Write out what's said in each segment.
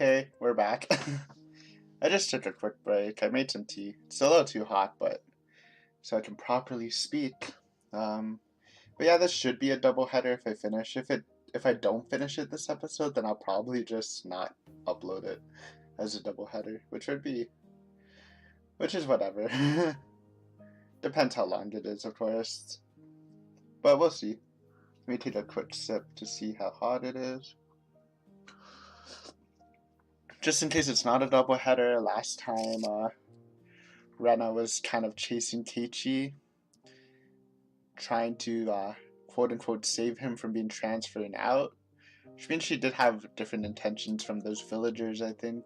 Okay, we're back. I just took a quick break. I made some tea. It's a little too hot, but so I can properly speak. But yeah, this should be a double header if I finish. If I don't finish it this episode, then I'll probably just not upload it as a double header, which is whatever. Depends how long it is, of course. But we'll see. Let me take a quick sip to see how hot it is. Just in case it's not a double header, last time Rena was kind of chasing Keiichi, trying to quote unquote save him from being transferred out, which means she did have different intentions from those villagers, I think.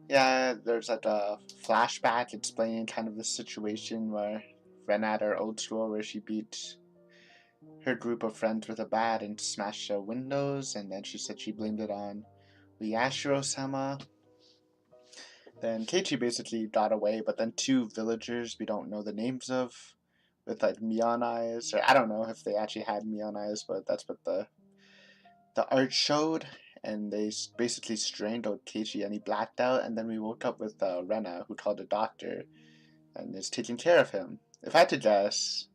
Yeah, there's like a flashback explaining kind of the situation where Rena at her old school where she beat her group of friends with a bat and smashed the windows, and then she said she blamed it on Yashiro-sama. Then Keiichi basically got away, but then two villagers we don't know the names of, with like neon eyes, or I don't know if they actually had neon eyes, but that's what the art showed, and they basically strangled Keiichi and he blacked out, and then we woke up with Rena, who called a doctor and is taking care of him. If I had to guess,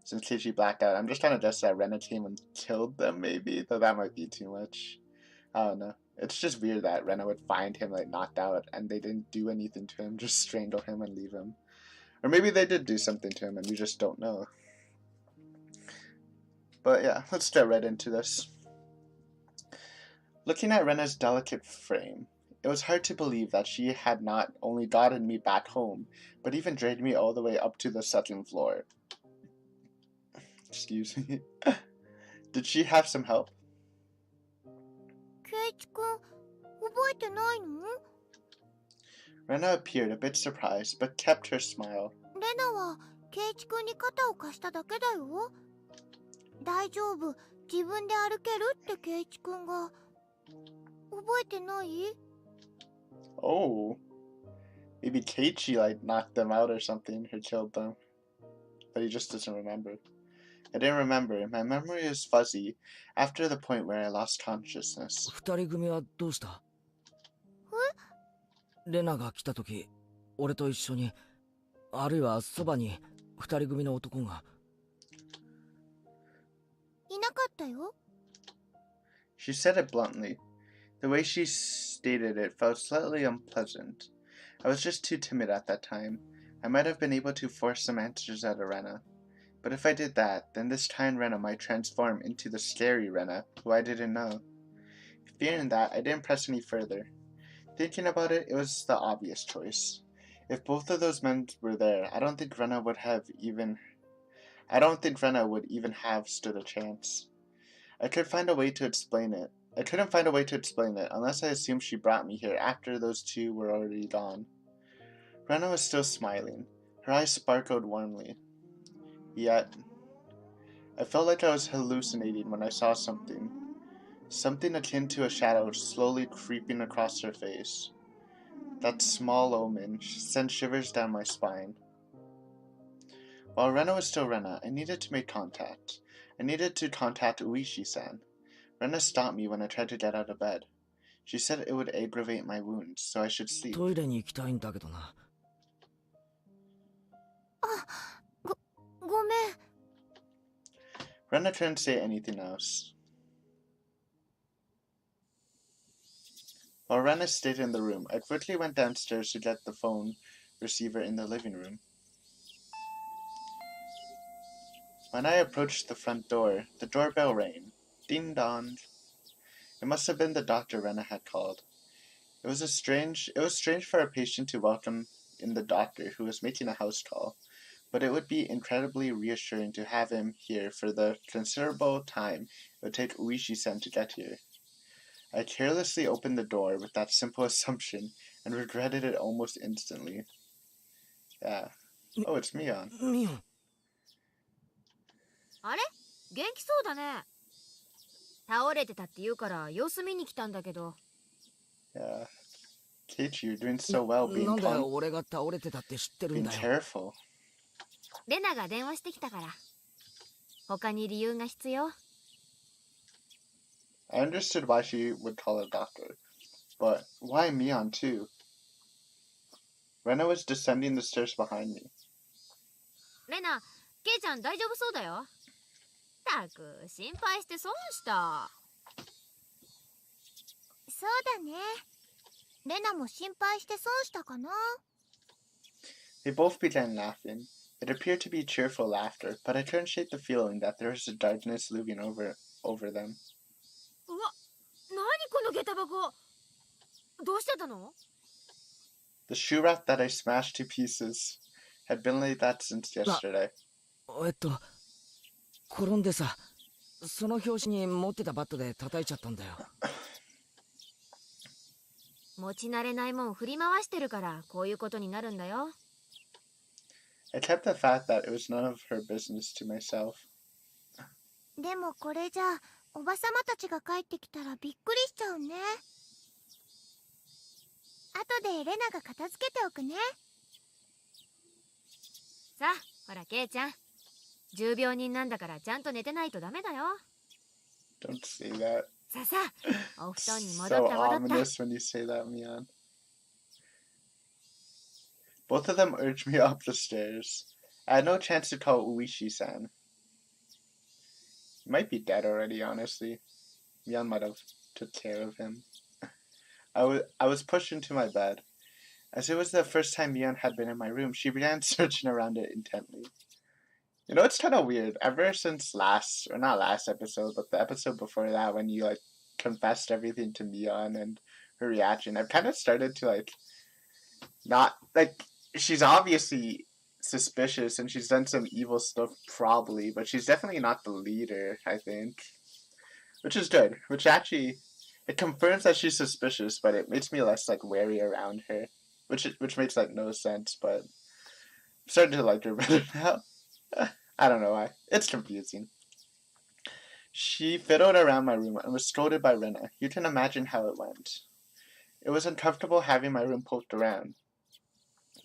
since Keiichi blacked out, I'm just trying to guess that Rena came and killed them, maybe, though that might be too much. I don't know. It's just weird that Rena would find him like knocked out and they didn't do anything to him, just strangle him and leave him. Or maybe they did do something to him and we just don't know. But yeah, let's get right into this. Looking at Rena's delicate frame, it was hard to believe that she had not only gotten me back home, but even dragged me all the way up to the second floor. Excuse me. Did she have some help? Rena appeared a bit surprised, but kept her smile. Oh, maybe Keiichi like knocked them out or something, or killed them. But he just doesn't remember. I didn't remember. My memory is fuzzy after the point where I lost consciousness. 二人組はどうした？レナが来た時、俺と一緒に、あるいはそばに二人組の男が。いなかったよ。She said it bluntly. The way she stated it felt slightly unpleasant. I was just too timid at that time. I might have been able to force some answers out of Rena. But if I did that, then this time Rena might transform into the scary Rena, who I didn't know. Fearing that, I didn't press any further. Thinking about it, it was the obvious choice. If both of those men were there, I don't think Rena would even have stood a chance. I couldn't find a way to explain it unless I assumed she brought me here after those two were already gone. Rena was still smiling. Her eyes sparkled warmly. Yet, I felt like I was hallucinating when I saw something. Something akin to a shadow slowly creeping across her face. That small omen sent shivers down my spine. While Rena was still Rena, I needed to make contact. I needed to contact Uishi-san. Rena stopped me when I tried to get out of bed. She said it would aggravate my wounds, so I should sleep. トイレに行きたいんだけどな。ごめん。Rena couldn't say anything else. While Rena stayed in the room, I quickly went downstairs to get the phone receiver in the living room. When I approached the front door, the doorbell rang. Ding dong. It must have been the doctor Rena had called. It was strange for a patient to welcome in the doctor who was making a house call, but it would be incredibly reassuring to have him here for the considerable time it would take Uishi-san to get here. I carelessly opened the door with that simple assumption and regretted it almost instantly. Yeah. Oh, it's Mion. ミオン。あれ？元気そうだね。倒れてたって言うから様子見に来たんだけど。Yeah. Keiichi, you're doing so well なんで俺が倒れてたって知ってるん being だよ。 careful. レナが電話してきたから。他に理由が必要？ I understood why she would call a doctor, but why Mion too? Rena was descending the stairs behind me. レナ、ケイちゃん大丈夫そうだよ。たく、心配して損した。そうだね。レナも心配して損したかな。They both began laughing. It appeared to be cheerful laughter, but I couldn't shake the feeling that there was a darkness looming over them. うわ、なにこの下駄箱。どうしてたの？ The shoe rack that I smashed to pieces had been like that since yesterday. 転んでさ、その拍子に持ってたバットで叩いちゃったんだよ。持ち慣れないもん振り回してるからこういうことになるんだよ。I kept the fact that it was none of her business to myself. でもこれじゃおばさまたちが帰ってきたらびっくりしちゃうね。後でレナが片付けておくね。さあ、ほらケイちゃん。重病人なんだからちゃんと寝てないとダメだよ。Don't say that. さあさあ、お布団に戻った So 戻った。 ominous when you say that, Mion. Both of them urged me up the stairs. I had no chance to call Uishi-san. He might be dead already, honestly. Mion might have took care of him. I was pushed into my bed. As it was the first time Mion had been in my room, she began searching around it intently. You know, it's kind of weird. Ever since not last episode, but the episode before that, when you, confessed everything to Mion and her reaction, I've kind of started to, not, she's obviously suspicious and she's done some evil stuff probably, but she's definitely not the leader, I think. Which is good. Which actually, it confirms that she's suspicious, but it makes me less, wary around her. Which makes, no sense, but I'm starting to like her better now. I don't know why. It's confusing. She fiddled around my room and was scolded by Rena. You can imagine how it went. It was uncomfortable having my room poked around,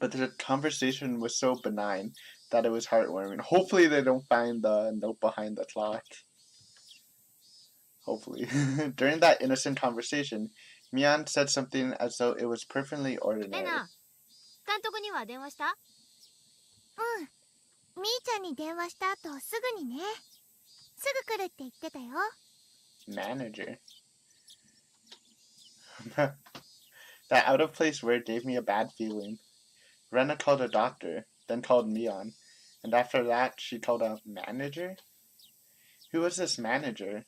but the conversation was so benign that it was heartwarming. Hopefully they don't find the note behind the clock. Hopefully. During that innocent conversation, Mion said something as though it was perfectly レ ordinary. ナ、監督には電話した？うん。みーちゃんに電話した後すぐにね。すぐ来るって言ってたよ。Manager. That out-of-place word gave me a bad feeling. Rena called a doctor, then called Mion, and after that she called a manager? Who was this manager?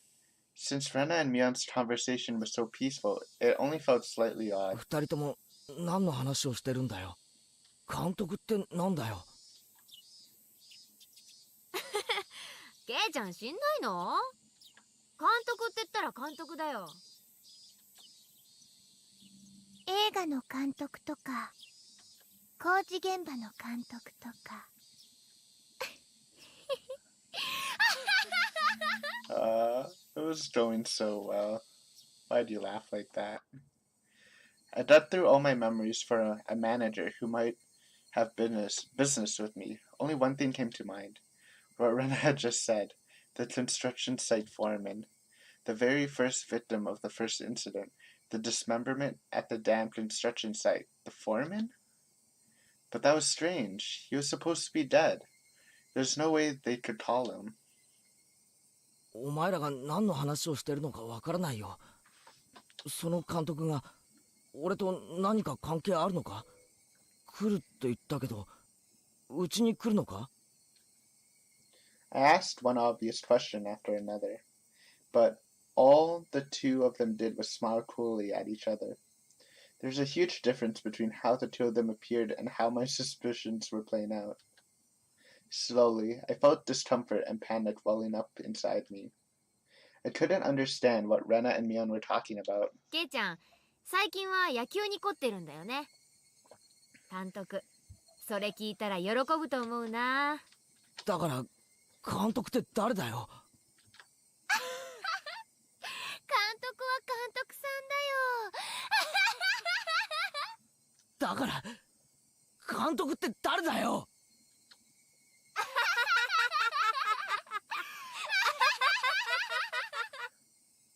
Since Rena and Mion's conversation was so peaceful, it only felt slightly odd. 二人とも何の話をしてるんだよ。監督ってなんだよ。ケイちゃん知んないの？監督って言ったら監督だよ。映画の監督とか工事現場の監督とか。It was going so well. Why'd you laugh like that? I dug through all my memories for a manager who might have business with me. Only one thing came to mind. What Rena had just said. The construction site foreman. The very first victim of the first incident. The dismemberment at the dam construction site. The foreman? But that was strange. He was supposed to be dead. There's no way they could call him. お前らが何の話をしてるのかわからないよ。その監督が俺と何か関係あるのか？来るって言ったけど、うちに来るのか？ I asked one obvious question after another, but all the two of them did was smile coolly at each other. There's a huge difference between how the two of them appeared and how my suspicions were playing out. Slowly, I felt discomfort and panic welling up inside me. I couldn't understand what Rena and Mion were talking about. ケイちゃん、最近は野球に凝ってるんだよね。監督、それ聞いたら喜ぶと思うな。だから監督って誰だよ。監督は監督さんだよ。だから監督って誰だよ。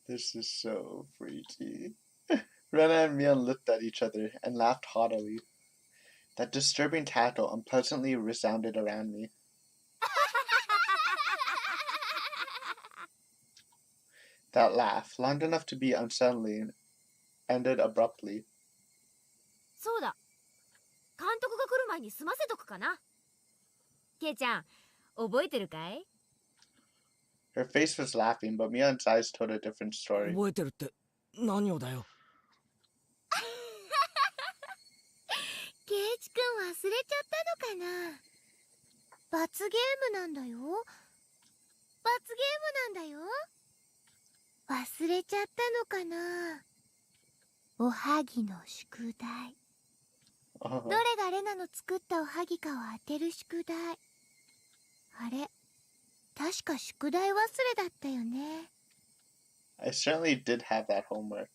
This is so freaky. Rena and Mion looked at each other and laughed haughtily. That disturbing cackle unpleasantly resounded around me. That laugh, long enough to be unsettling, ended abruptly. そうだ、監督が来る前に済ませとくかな。ケイちゃん、覚えてるかい？ Her face was laughing, but Mion's eyes told a different story. 覚えてるって何をだよ。ケイチくん忘れちゃったのかな。罰ゲームなんだよ。罰ゲームなんだよ。忘れちゃったのかな。おはぎの宿題。Oh. どれがレナの作ったおはぎかを当てる宿題。あれ、確か宿題忘れだったよね。I certainly did have that homework,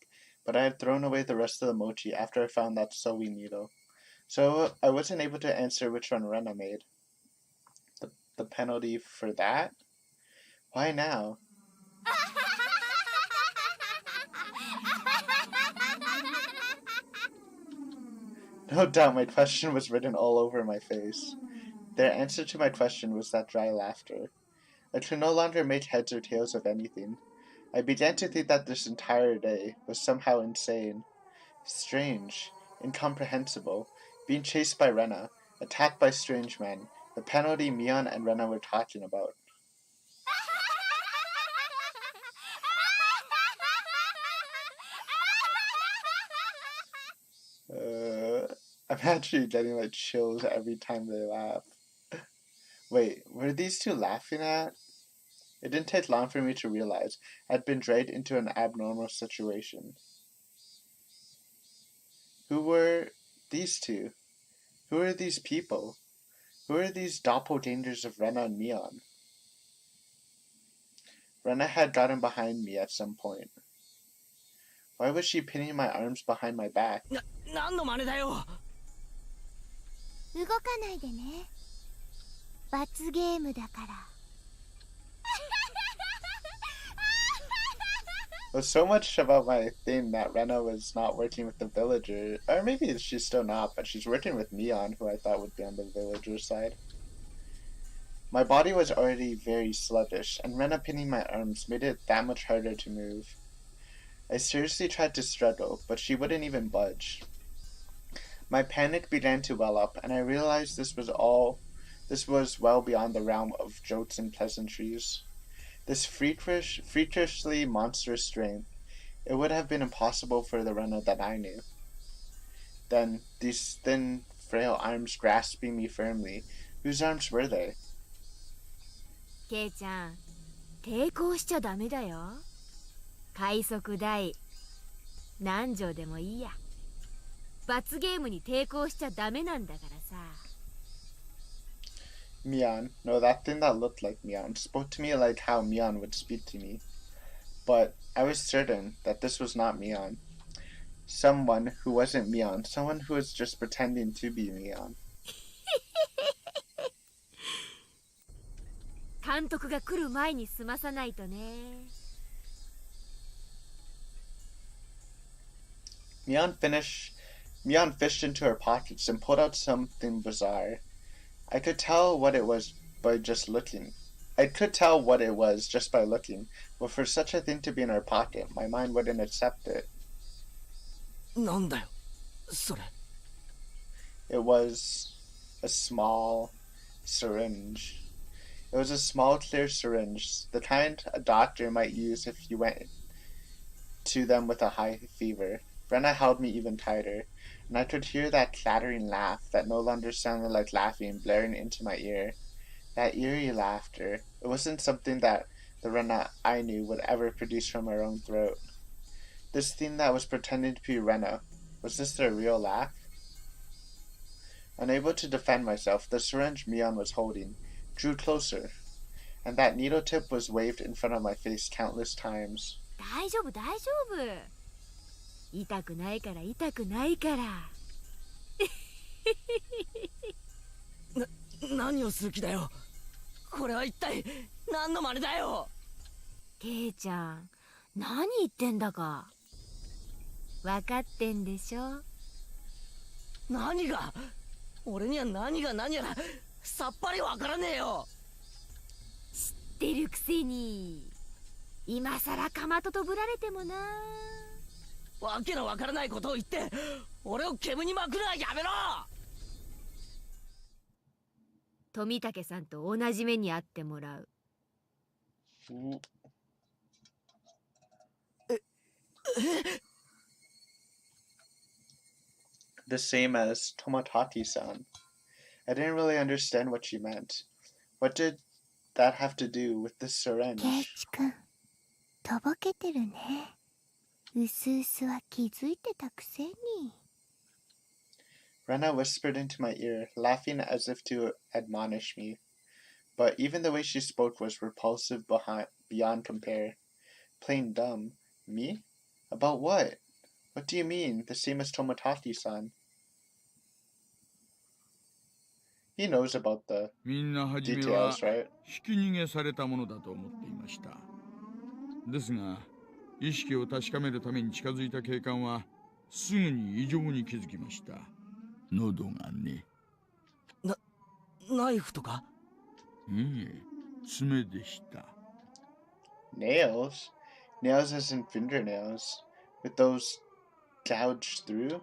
but I had thrown away the rest of the mochi after I found that sewing needle. So I wasn't able to answer which one Rena made. The penalty for that? Why now? No doubt my question was written all over my face. Their answer to my question was that dry laughter. I could no longer make heads or tails of anything. I began to think that this entire day was somehow insane, strange, incomprehensible, being chased by Rena, attacked by strange men, the penalty Mion and Rena were talking about. I'm actually getting like chills every time they laugh. Wait, were these two laughing at? It didn't take long for me to realize I'd been dragged into an abnormal situation. Who were these two? Who are these people? Who are these doppelgangers of Rena and Mion? Rena had gotten behind me at some point. Why was she pinning my arms behind my back? 何の真似だよ。動かないでね。罰ゲームだから。It was so much about my thing that Rena was not working with the villager, or maybe she's still not, but she's working with Mion, who I thought would be on the villager side. My body was already very sluggish, and Rena pinning my arms made it that much harder to move. I seriously tried to struggle, but she wouldn't even budge. My panic began to well up, and I realized this was well beyond the realm of jokes and pleasantries. This freakishly monstrous strength, it would have been impossible for the Rena that I knew. Then, these thin, frail arms grasping me firmly, whose arms were they? ケイちゃん、抵抗しちゃダメだよ。快速大、何錠でもいいや。罰ゲームに抵抗しちゃダメなんだからさ。Mion, no, that thing that looked like Mion, spoke to me like how Mion would speak to me. But I was certain that this was not Mion. Someone who wasn't Mion, someone who was just pretending to be Mion. 監督が来る前に済まさないとね。Mion fished into her pockets and pulled out something bizarre. I could tell what it was by just looking. But for such a thing to be in her pocket, my mind wouldn't accept it. なんだよ、それ。It was a small syringe. It was a small, clear syringe, the kind a doctor might use if you went to them with a high fever. Rena held me even tighter, and I could hear that clattering laugh that no longer sounded like laughing blaring into my ear. That eerie laughter. It wasn't something that the Rena I knew would ever produce from her own throat. This thing that was pretending to be Rena, was this their real laugh? Unable to defend myself, the syringe Mion was holding drew closer, and that needle tip was waved in front of my face countless times. 大丈夫大丈夫。痛くないから痛くないから。何をする気だよ。これは一体何の真似だよ。ケイちゃん、何言ってんだか。分かってんでしょ。何が？俺には何が何やらさっぱりわからねえよ。知ってるくせに。今さらかまととぶられてもな。わけのわからないことを言って俺を煙に巻くのはやめろ。富武さんと同じ目に遭ってもらう。The same as Tomotatsu-san. I didn't really understand what she meant. What did that have to do with the ケイ syringe? チ君、とぼけてるね。うすうすは気づいてたくせに。Rena whispered into my ear, laughing as if to admonish me. But even the way she spoke was repulsive beyond compare. Plain dumb. Me? About what? What do you mean, the same as Tomotatsu-san? He knows about the みんな初め details, は right? ひき逃げされたものだと思っていました。ですが、意識を確かめるために近づいた警官はすぐに異常に気づきました。喉がね。ナイフとか？いいえ、爪でした。Nails? Nails as in fingernails? With those gouged through?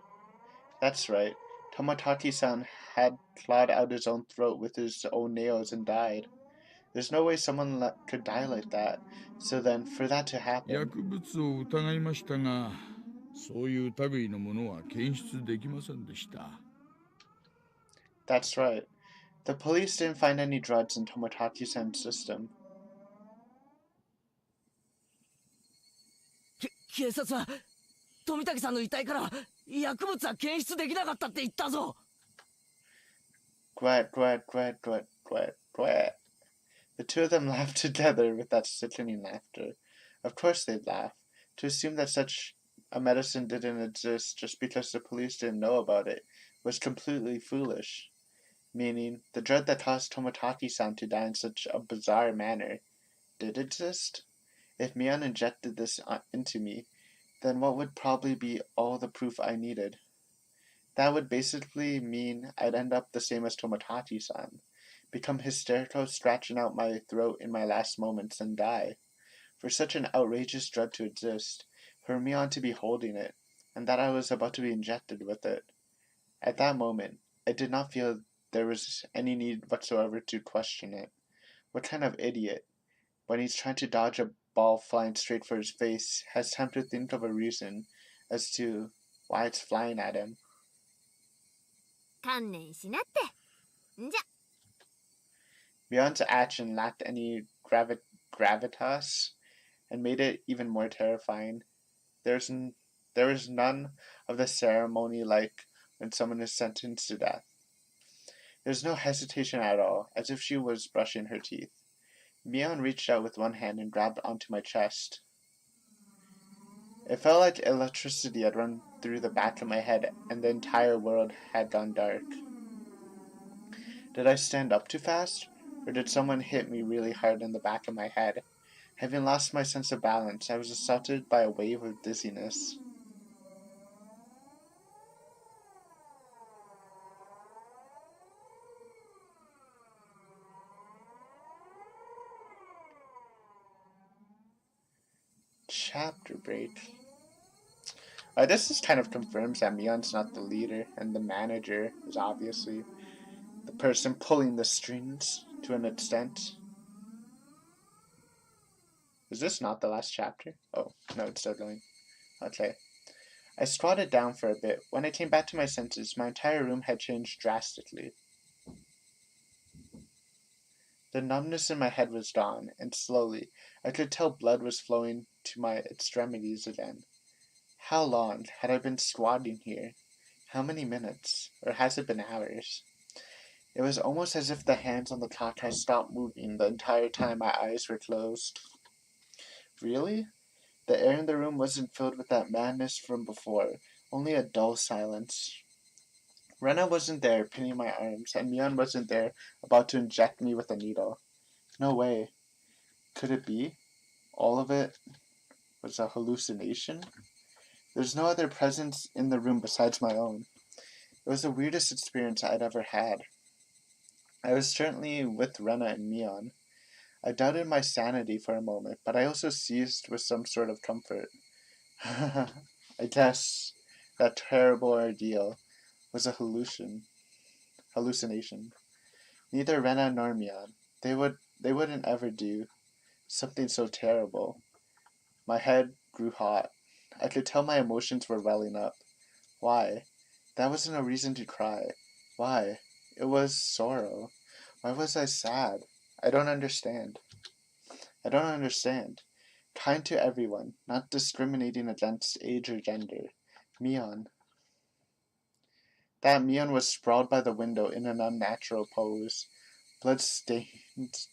That's right. Tomotatsu-san had clawed out his own throat with his own nails and died. There's no way someone could die like that. So then, for that to happen... 薬物を疑いましたが、そういう類のものは検出できませんでした。That's right. The police didn't find any drugs in Tomotatsu-san's system. 警察は富武さんの遺体から薬物は検出できなかったって言ったぞ。Gwat, gwat, gwat, gwat, gwat, gwat. The two of them laughed together with that sickening laughter. Of course they'd laugh. To assume that such a medicine didn't exist just because the police didn't know about it was completely foolish. Meaning, the drug that caused Tomotatsu-san to die in such a bizarre manner did exist? If Mion injected this into me, then what would probably be all the proof I needed? That would basically mean I'd end up the same as Tomotatsu-san, become hysterical, scratching out my throat in my last moments, and die. For such an outrageous drug to exist, for Mion to be holding it, and that I was about to be injected with it. At that moment, I did not feel there was any need whatsoever to question it. What kind of idiot, when he's trying to dodge a ball flying straight for his face, has time to think of a reason as to why it's flying at him? 観念しなって。んじゃ。Mion's action lacked any gravitas and made it even more terrifying. There was none of the ceremony like when someone is sentenced to death. There was no hesitation at all, as if she was brushing her teeth. Mion reached out with one hand and grabbed onto my chest. It felt like electricity had run through the back of my head and the entire world had gone dark. Did I stand up too fast? Or did someone hit me really hard in the back of my head? Having lost my sense of balance, I was assaulted by a wave of dizziness. Chapter break. This just kind of confirms that Mion's not the leader, and the manager is obviously the person pulling the strings to an extent. Is this not the last chapter? Oh, no, it's still going. Okay. I squatted down for a bit. When I came back to my senses, my entire room had changed drastically. The numbness in my head was gone, and slowly, I could tell blood was flowing to my extremities again. How long had I been squatting here? How many minutes? Or has it been hours? It was almost as if the hands on the clock had stopped moving the entire time my eyes were closed. Really? The air in the room wasn't filled with that madness from before, only a dull silence. Rena wasn't there pinning my arms, and Mion wasn't there about to inject me with a needle. No way. Could it be? All of it? was a hallucination. There's no other presence in the room besides my own. It was the weirdest experience I'd ever had. I was certainly with Rena and Mion. I doubted my sanity for a moment, but I also seized with some sort of comfort. I guess that terrible ordeal was a hallucination. Neither Rena nor Mion. They wouldn't ever do something so terrible. My head grew hot. I could tell my emotions were welling up. Why? That wasn't a reason to cry. Why? It was sorrow. Why was I sad? I don't understand. I don't understand. Kind to everyone, not discriminating against age or gender. Mion. That Mion was sprawled by the window in an unnatural pose. Blood stained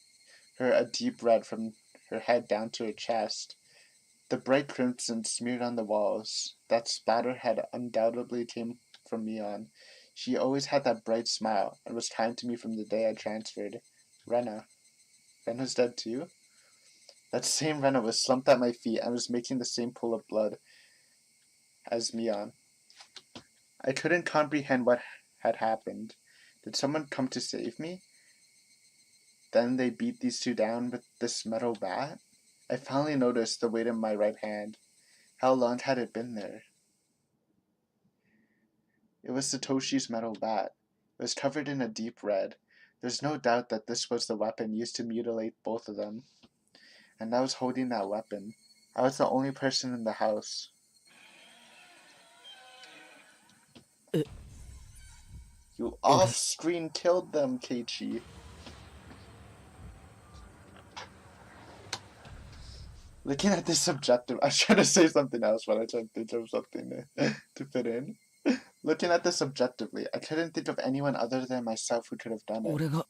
her a deep red from her head down to her chest. The bright crimson smeared on the walls. That splatter had undoubtedly came from Mion. She always had that bright smile, and was kind to me from the day I transferred. Rena. Rena's dead too? That same Rena was slumped at my feet and was making the same pool of blood as Mion. I couldn't comprehend what had happened. Did someone come to save me? Then they beat these two down with this metal bat? I finally noticed the weight in my right hand. How long had it been there? It was Satoshi's metal bat. It was covered in a deep red. There's no doubt that this was the weapon used to mutilate both of them. And I was holding that weapon. I was the only person in the house. You off-screen killed them, Keiichi. Looking at this subjective, I was trying to say something else, but I tried to think of something to fit in. Looking at this objectively, I couldn't think of anyone other than myself who could have done it.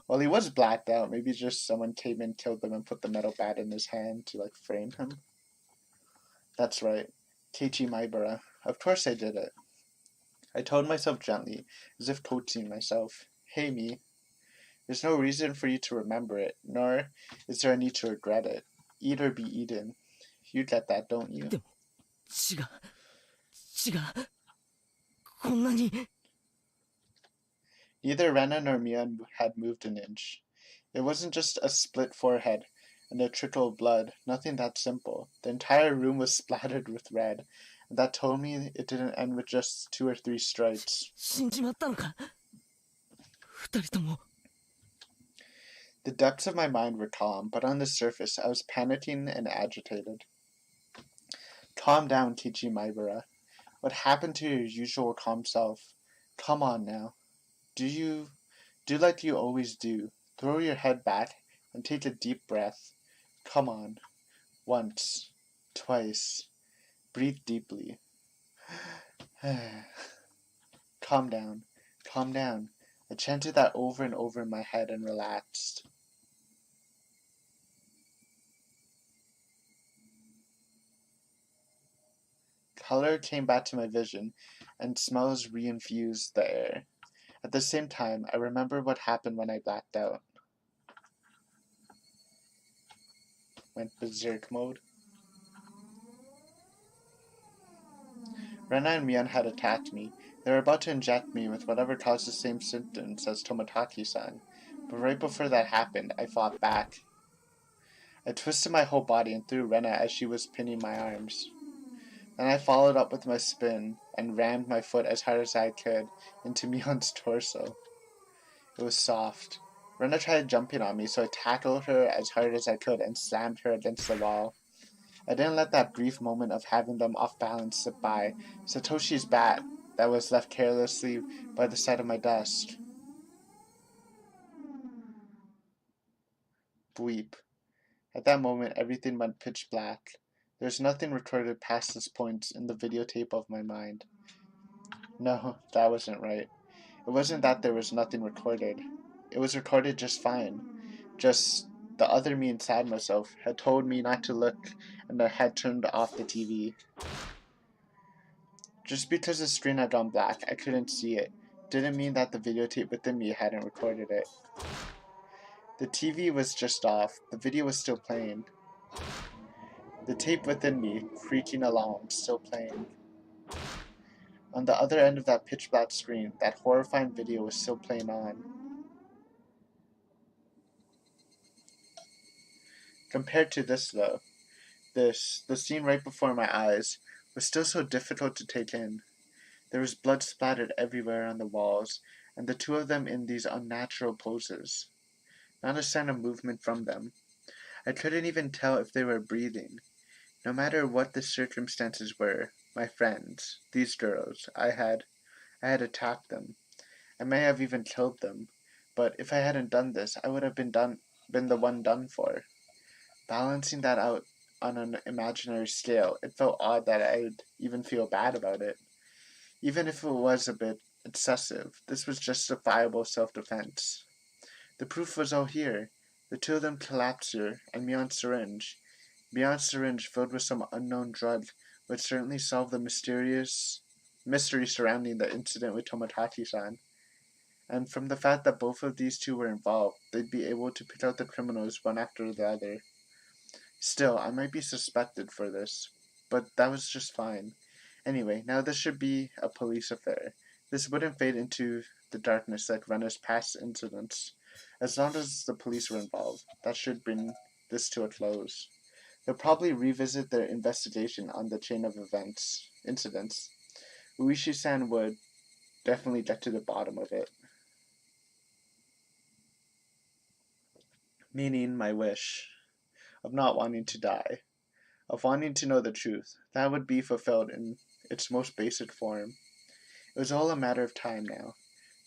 Well, he was blacked out. Maybe just someone came in, killed him, and put the metal bat in his hand to, frame him. That's right. Keiichi Maibara. Of course I did it. I told myself gently, as if coaching myself. Hey, me. There's no reason for you to remember it, nor is there a need to regret it. Eat or be eaten. You get that, don't you? Neither Rena nor Mion had moved an inch. It wasn't just a split forehead and a trickle of blood, nothing that simple. The entire room was splattered with red, and that told me it didn't end with just 2 or 3 strikes. The depths of my mind were calm, but on the surface I was panicking and agitated. Calm down, Keiichi Maibara. What happened to your usual calm self? Come on now. Do like you always do. Throw your head back and take a deep breath. Come on. Once. Twice. Breathe deeply. Calm down. Calm down. I chanted that over and over in my head and relaxed. Color came back to my vision, and smells reinfused the air. At the same time, I remember what happened when I blacked out. Went berserk mode. Rena and Mion had attacked me. They were about to inject me with whatever caused the same symptoms as Tomotaki-san, but right before that happened, I fought back. I twisted my whole body and threw Rena as she was pinning my arms. Then I followed up with my spin and rammed my foot as hard as I could into Mion's torso. It was soft. Rena tried jumping on me, so I tackled her as hard as I could and slammed her against the wall. I didn't let that brief moment of having them off balance slip by. Satoshi's bat that was left carelessly by the side of my desk. Bleep. At that moment, everything went pitch black. There's nothing recorded past this point in the videotape of my mind. No, that wasn't right. It wasn't that there was nothing recorded. It was recorded just fine. Just the other me inside myself had told me not to look, and I had turned off the TV. Just because the screen had gone black, I couldn't see it. Didn't mean that the videotape within me hadn't recorded it. The TV was just off. The video was still playing. The tape within me, creaking along, still playing. On the other end of that pitch-black screen, that horrifying video was still playing on. Compared to this, though, the scene right before my eyes, was still so difficult to take in. There was blood splattered everywhere on the walls, and the two of them in these unnatural poses. Not a sign of movement from them. I couldn't even tell if they were breathing. No matter what the circumstances were, my friends, these girls, I had attacked them. I may have even killed them, but if I hadn't done this, I would have been the one done for. Balancing that out on an imaginary scale, it felt odd that I'd even feel bad about it. Even if it was a bit excessive, this was justifiable self-defense. The proof was all here. The two of them collapsed here, and Mion's syringe. Mion's syringe filled with some unknown drug would certainly solve the mystery surrounding the incident with Tomodachi-san. And from the fact that both of these two were involved, they'd be able to pick out the criminals one after the other. Still, I might be suspected for this, but that was just fine. Anyway, now this should be a police affair. This wouldn't fade into the darkness like Renner's past incidents. As long as the police were involved, that should bring this to a close. They'll probably revisit their investigation on the chain of incidents. Uishi-san would definitely get to the bottom of it. Meaning my wish of not wanting to die, of wanting to know the truth, that would be fulfilled in its most basic form. It was all a matter of time now.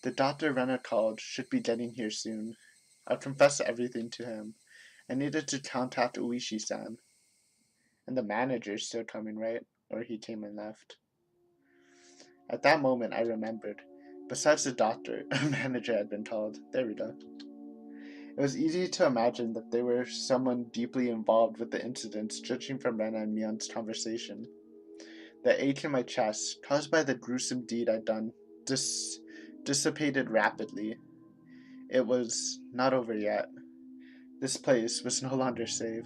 The doctor Renner called should be getting here soon. I'll confess everything to him. I needed to contact Uishi-san. And the manager's still coming, right? Or he came and left. At that moment, I remembered. Besides the doctor, a manager had been called. There we go. It was easy to imagine that they were someone deeply involved with the incidents, judging from Rena and Mion's conversation. The ache in my chest, caused by the gruesome deed I'd done, dissipated rapidly. It was not over yet. This place was no longer safe.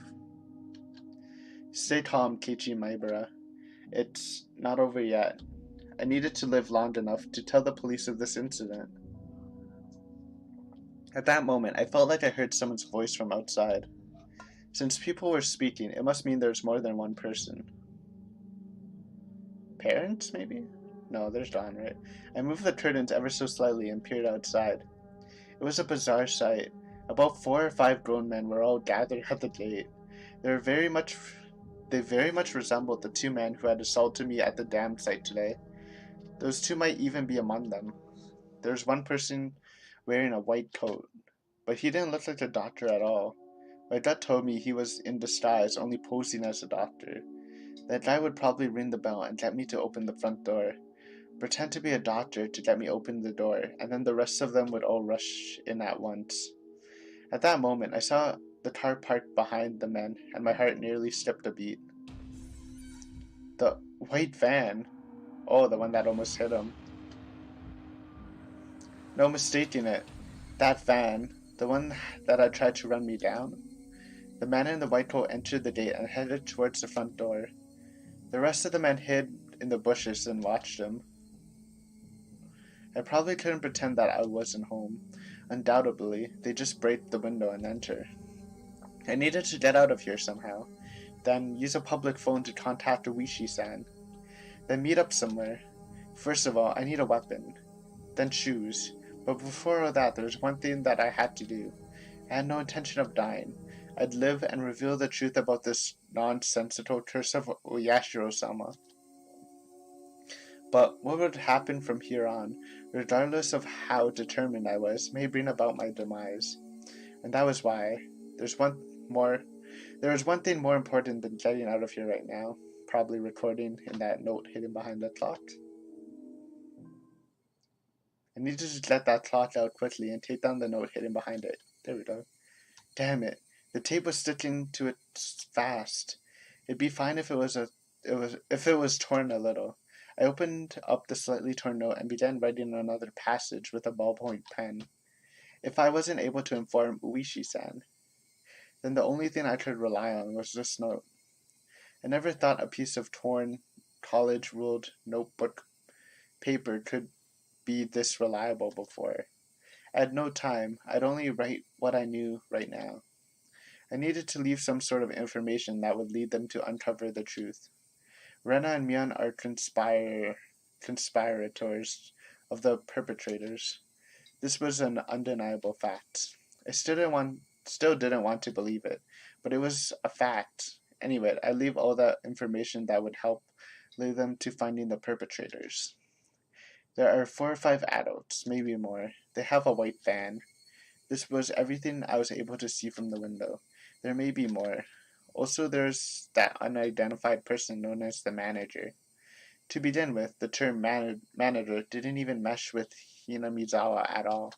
Stay calm, Keiichi Maibara. It's not over yet. I needed to live long enough to tell the police of this incident. At that moment, I felt like I heard someone's voice from outside. Since people were speaking, it must mean there's more than one person. Parents, maybe? No, there's Dawn, right? I moved the curtains ever so slightly and peered outside. It was a bizarre sight. About 4 or 5 grown men were all gathered at the gate. They very much resembled the 2 men who had assaulted me at the dam site today. Those 2 might even be among them. There was one person wearing a white coat, but he didn't look like a doctor at all. My gut told me he was in disguise, only posing as a doctor. That guy would probably ring the bell and get me to open the front door. Pretend to be a doctor to get me open the door, and then the rest of them would all rush in at once. At that moment, I saw the car parked behind the men, and my heart nearly skipped a beat. The white van. Oh, the one that almost hit him. No mistaking it. That van. The one that had tried to run me down. The man in the white coat entered the gate and headed towards the front door. The rest of the men hid in the bushes and watched him. I probably couldn't pretend that I wasn't home. Undoubtedly, they just break the window and enter. I needed to get out of here somehow. Then use a public phone to contact Uishi-san. Then meet up somewhere. First of all, I need a weapon. Then shoes. But before all that, there was one thing that I had to do. I had no intention of dying. I'd live and reveal the truth about this nonsensical curse of Oyashiro-sama. But what would happen from here on, regardless of how determined I was, may bring about my demise. And that was why. There was one thing more important than getting out of here right now. Probably recording in that note hidden behind the clock. I needed to get that clock out quickly and take down the note hidden behind it. There we go. Damn it. The tape was sticking to it fast. It'd be fine if it was torn a little. I opened up the slightly torn note and began writing another passage with a ballpoint pen. If I wasn't able to inform Uishi-san, then the only thing I could rely on was this note. I never thought a piece of torn, college-ruled notebook paper could be this reliable before. I had no time. I'd only write what I knew right now. I needed to leave some sort of information that would lead them to uncover the truth. Rena and Mion are conspirators of the perpetrators. This was an undeniable fact. I still didn't want to believe it, but it was a fact. Anyway, I leave all that information that would help lead them to finding the perpetrators. There are 4 or 5 adults, maybe more. They have a white van. This was everything I was able to see from the window. There may be more. Also, there's that unidentified person known as the manager. To begin with, the term manager didn't even mesh with Hinamizawa at all.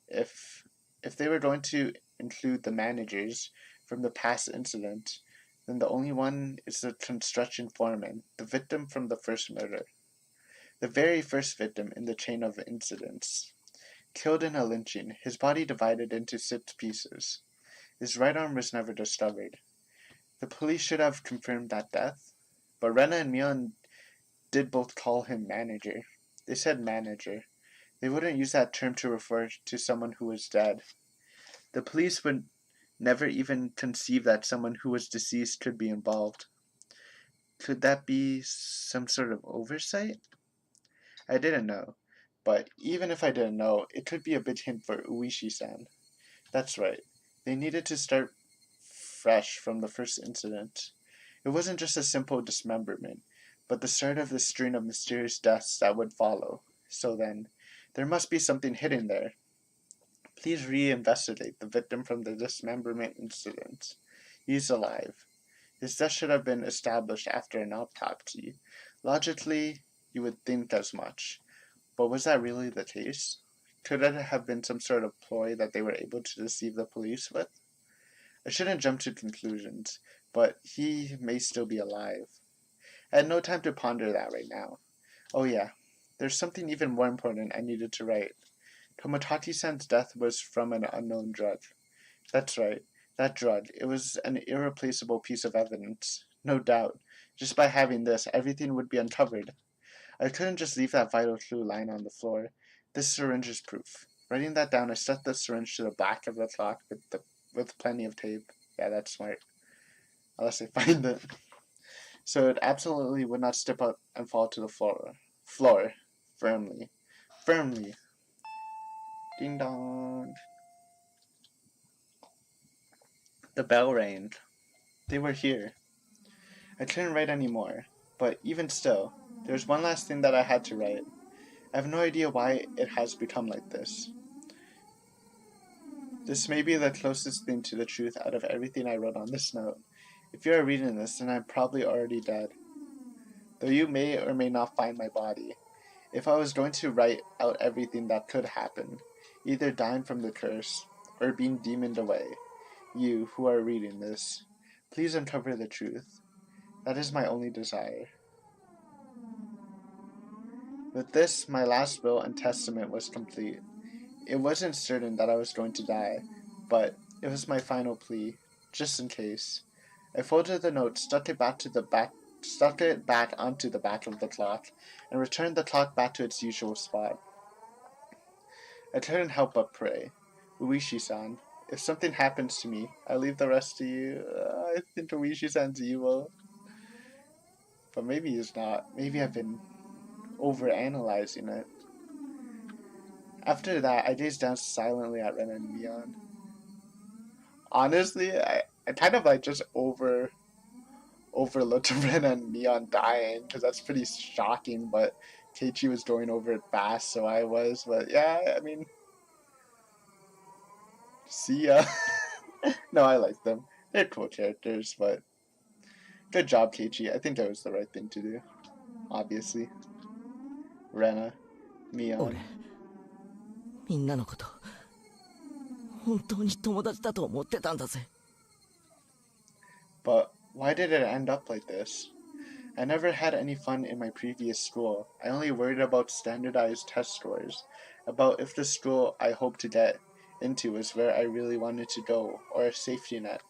If they were going to include the managers from the past incident, then the only one is the construction foreman, the victim from the first murder. The very first victim in the chain of incidents. Killed in a lynching, his body divided into 6 pieces. His right arm was never discovered. The police should have confirmed that death, but Rena and Mion did both call him manager. They said manager. They wouldn't use that term to refer to someone who was dead. The police would never even conceive that someone who was deceased could be involved. Could that be some sort of oversight? I didn't know. But even if I didn't know, it could be a big hint for Uishi-san. That's right. They needed to start fresh from the first incident. It wasn't just a simple dismemberment, but the start of the string of mysterious deaths that would follow. So then, there must be something hidden there. Please reinvestigate the victim from the dismemberment incident. He's alive. His death should have been established after an autopsy. Logically, you would think as much. But was that really the case? Could it have been some sort of ploy that they were able to deceive the police with? I shouldn't jump to conclusions, but he may still be alive. I had no time to ponder that right now. Oh yeah, there's something even more important I needed to write. Tomotachi-san's death was from an unknown drug. That's right, that drug. It was an irreplaceable piece of evidence. No doubt. Just by having this, everything would be uncovered. I couldn't just leave that vital clue lying on the floor. This syringe is proof. Writing that down, I stuck the syringe to the back of the clock with plenty of tape. Yeah, that's smart. Unless I find it. So it absolutely would not step up and fall to the floor. Floor. Firmly. Firmly. Ding dong. The bell rang. They were here. I couldn't write any more. But even still, there's one last thing that I had to write. I have no idea why it has become like this. This may be the closest thing to the truth out of everything I wrote on this note. If you are reading this, then I'm probably already dead. Though you may or may not find my body. If I was going to write out everything that could happen, either dying from the curse, or being demoned away, you, who are reading this, please uncover the truth. That is my only desire. With this, my last will and testament was complete. It wasn't certain that I was going to die, but it was my final plea, just in case. I folded the note, stuck it back onto the back of the clock, and returned the clock back to its usual spot. I couldn't help but pray. Uishi-san, if something happens to me, I leave the rest to you. I think Uishi-san's evil. But maybe he's not. Maybe I've been overanalyzing it. After that, I gazed down silently at Ren and Mion. Honestly, I kind of like just overlooked Ren and Mion dying, because that's pretty shocking, but Keiichi was going over it fast, so I was. But yeah, I mean, see ya. No, I like them. They're cool characters, but good job, Keiichi. I think that was the right thing to do. Obviously. Rena, 俺 Mion. みんなのこと本当に友達だと思ってたんだぜ But why did it end up like this? I never had any fun in my previous school. I only worried about standardized test scores, about if the school I hoped to get into was where I really wanted to go, or a safety net.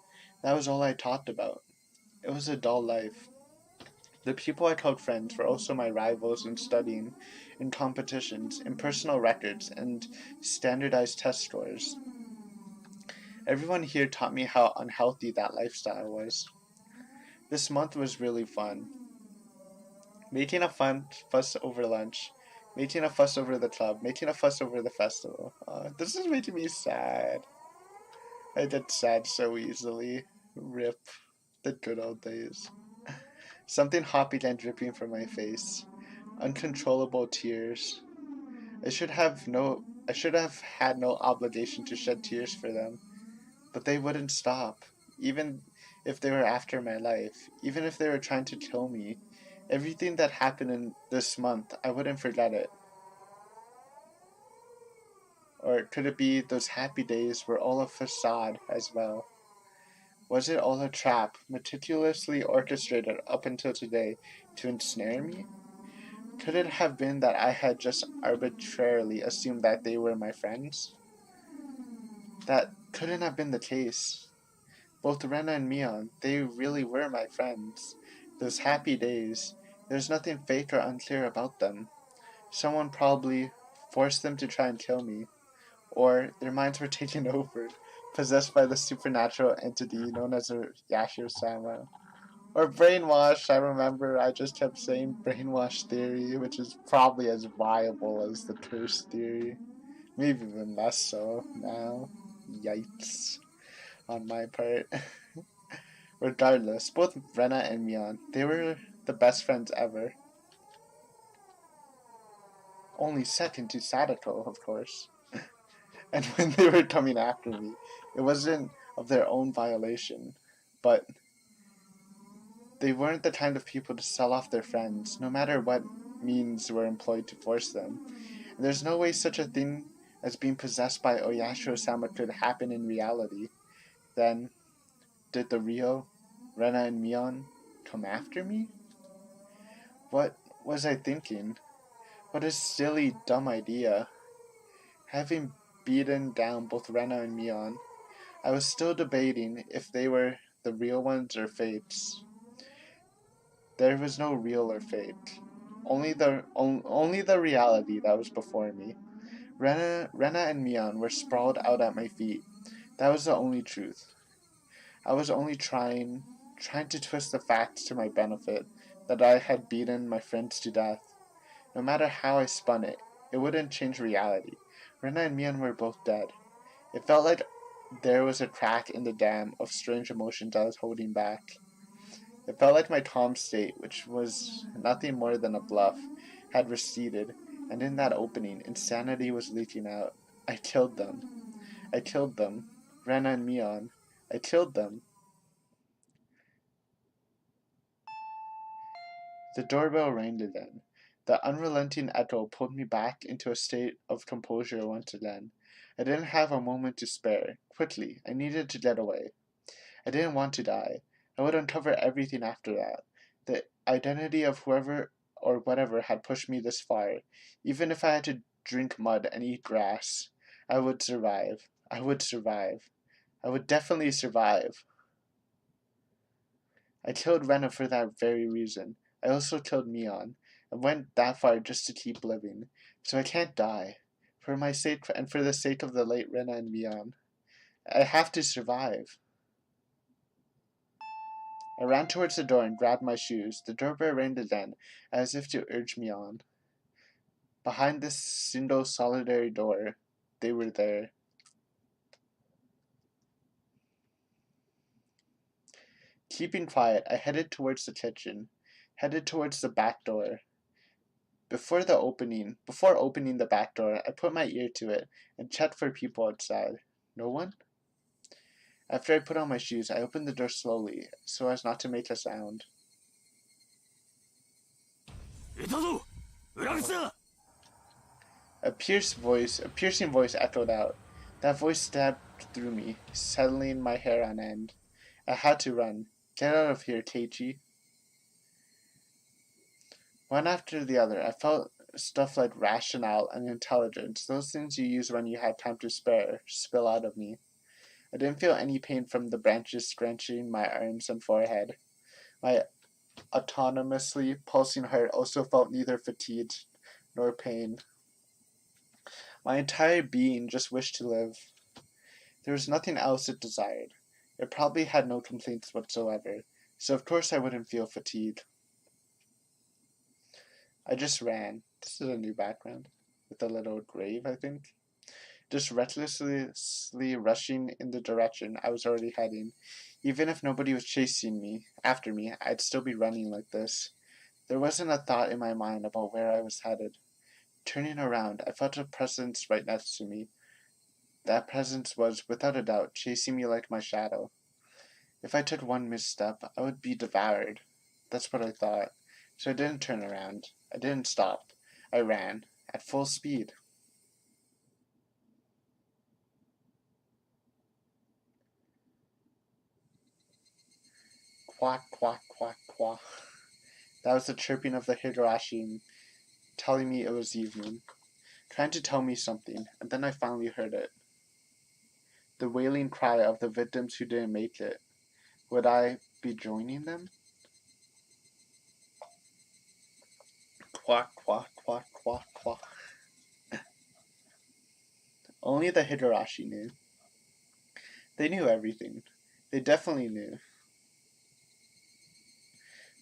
That was all I talked about. It was a dull life. The people I called friends were also my rivals in studying, in competitions, in personal records, and standardized test scores. Everyone here taught me how unhealthy that lifestyle was. This month was really fun. Making a fun fuss over lunch, making a fuss over the club, making a fuss over the festival. This is making me sad. I get sad so easily. Rip. The good old days. Something hot began dripping from my face. Uncontrollable tears. I should have had no obligation to shed tears for them, but they wouldn't stop. Even if they were after my life, even if they were trying to kill me, everything that happened in this month, I wouldn't forget it. Or could it be those happy days were all a facade as well? Was it all a trap, meticulously orchestrated up until today to ensnare me? Could it have been that I had just arbitrarily assumed that they were my friends? That couldn't have been the case. Both Rena and Mion, they really were my friends. Those happy days, there's nothing fake or unclear about them. Someone probably forced them to try and kill me, or their minds were taken over, possessed by the supernatural entity known as a Yashiro-sama. Or brainwashed. I remember I just kept saying brainwash theory, which is probably as viable as the curse theory. Maybe even less so now. Yikes on my part. Regardless, both Rena and Mion, they were the best friends ever. Only second to Sadako, of course. And when they were coming after me, it wasn't of their own violation, but they weren't the kind of people to sell off their friends, no matter what means were employed to force them. And there's no way such a thing as being possessed by Oyashiro-sama could happen in reality. Then, did the Rio, Rena and Mion, come after me? What was I thinking? What a silly, dumb idea. Having beaten down both Rena and Mion, I was still debating if they were the real ones or fakes. There was no real or fake. Only the reality that was before me. Rena and Mion were sprawled out at my feet. That was the only truth. I was only trying to twist the facts to my benefit, that I had beaten my friends to death. No matter how I spun it, it wouldn't change reality. Rena and Mion were both dead. It felt like there was a crack in the dam of strange emotions I was holding back. It felt like my calm state, which was nothing more than a bluff, had receded, and in that opening, insanity was leaking out. I killed them. I killed them. Rena and Mion. I killed them. The doorbell rang again. The unrelenting echo pulled me back into a state of composure once again. I didn't have a moment to spare. Quickly, I needed to get away. I didn't want to die. I would uncover everything after that. The identity of whoever or whatever had pushed me this far. Even if I had to drink mud and eat grass, I would survive. I would survive. I would definitely survive. I killed Rena for that very reason. I also killed Mion. I went that far just to keep living. So I can't die. For my sake and for the sake of the late Rena and Mion. I have to survive. I ran towards the door and grabbed my shoes. The doorbell rang again, as if to urge me on. Behind this single solitary door, they were there. Keeping quiet, I headed towards the kitchen, headed towards the back door. Before opening the back door, I put my ear to it and checked for people outside. No one? After I put on my shoes, I opened the door slowly, so as not to make a sound. A piercing voice echoed out. That voice stabbed through me, settling my hair on end. I had to run. Get out of here, Keiichi. One after the other, I felt stuff like rationale and intelligence, those things you use when you have time to spare, spill out of me. I didn't feel any pain from the branches scratching my arms and forehead. My autonomously pulsing heart also felt neither fatigue nor pain. My entire being just wished to live. There was nothing else it desired. It probably had no complaints whatsoever, so of course I wouldn't feel fatigue. I just ran. This is a new background. With a little grave, I think. Just recklessly rushing in the direction I was already heading. Even if nobody was chasing after me, I'd still be running like this. There wasn't a thought in my mind about where I was headed. Turning around, I felt a presence right next to me. That presence was, without a doubt, chasing me like my shadow. If I took one misstep, I would be devoured. That's what I thought. So I didn't turn around. I didn't stop. I ran, at full speed. Quack, quack, quack, quack. That was the chirping of the Higurashi, telling me it was evening, trying to tell me something, and then I finally heard it. The wailing cry of the victims who didn't make it. Would I be joining them? Quack, quack, quack, quack, quack. Only the Higurashi knew. They knew everything. They definitely knew.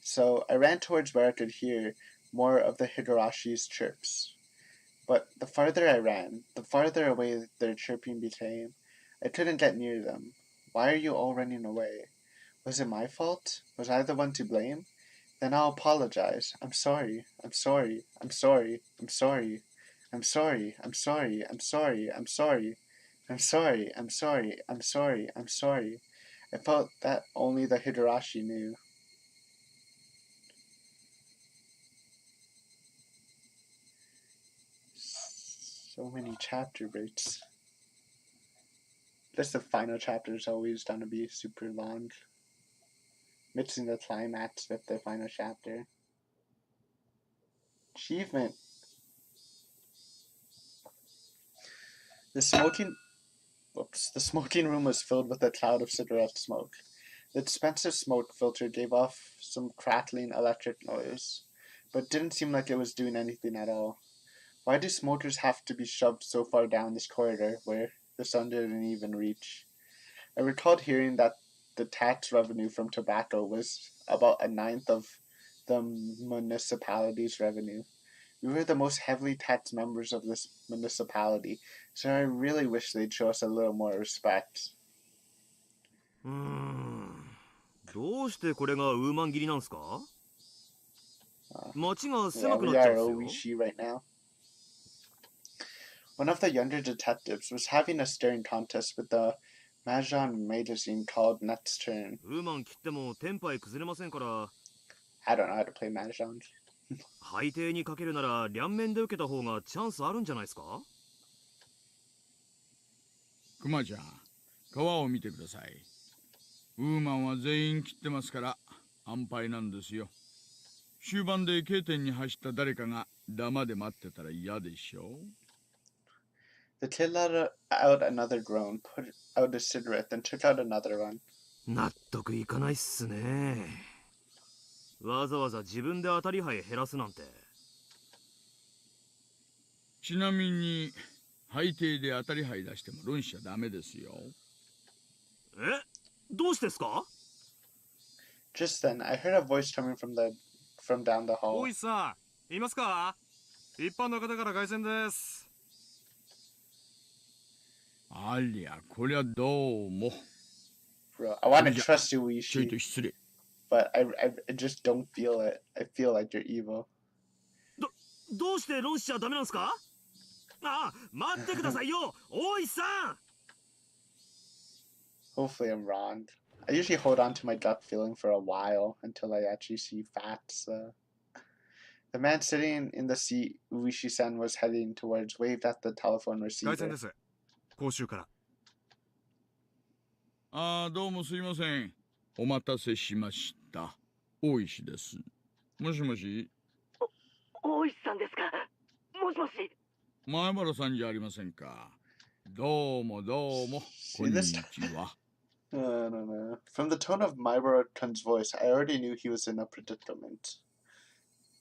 So I ran towards where I could hear more of the Higurashi's chirps. But the farther I ran, the farther away their chirping became. I couldn't get near them. Why are you all running away? Was it my fault? Was I the one to blame? Then I'll apologize. I'm sorry. I'm sorry. I'm sorry. I'm sorry. I'm sorry. I'm sorry. I'm sorry. I'm sorry. I'm sorry. I'm sorry. I'm sorry. I'm sorry. I felt that only the Higurashi knew. So many chapter breaks. This the final chapter is always gonna be super long. Mixing the climax with the final chapter. Achievement. The smoking room was filled with a cloud of cigarette smoke. The expensive smoke filter gave off some crackling electric noise, but didn't seem like it was doing anything at all. Why do smokers have to be shoved so far down this corridor where the sun didn't even reach? I recalled hearing that the tax revenue from tobacco was about a ninth of the municipality's revenue. We were the most heavily taxed members of this municipality, so I really wish they'd show us a little more respect. どうしてこれがウーマン切りなんすか？街が Yeah, 狭くな we っちゃ are うんすよ。 Oishi right now. One of the younger detectives was having a staring contest with the Mahjong magazine called Next Turn. ウーマン切ってもテンパイ崩れませんから、 I don't know how to play Mahjong. 海底にかけるなら両面で受けた方がチャンスあるんじゃないですか？クマちゃん、川を見てください。ウーマンは全員切ってますから安牌なんですよ。終盤で K 点に走った誰かがダマで待ってたら嫌でしょ。 The kid let out another groan, put out a cigarette, then took out another one. 納得いかないっすね。わざわざ自分で当たり牌減らすなんて。ちなみに海底で当たり牌出しても論しちゃダメですよ。え、どうしてですか？ Just then, I heard a voice coming from down the hall. 大石さん、いますか？一般の方から凱旋です。ありゃ、こりゃどうも。Bro, I want to trust you, ちょいと Oishi, 失礼。 but I just don't feel it. I feel like you're evil. どうして論しちゃダメなんすか？あ、待ってくださいよ、大石さん。 Hopefully I'm wrong. I usually hold on to my gut feeling for a while until I actually see facts. The man sitting in the seat Uishi-san was heading towards waved at the telephone 凱旋 receiver. です。講習から。ああ、どうもすいません。お待たせしました。大石です。もしもし。大石さんですか？もしもし。前原さんじゃありませんか。どうもどうも。こんにちは。I don't know. From the tone of Maibara-kun's voice, I already knew he was in a predicament.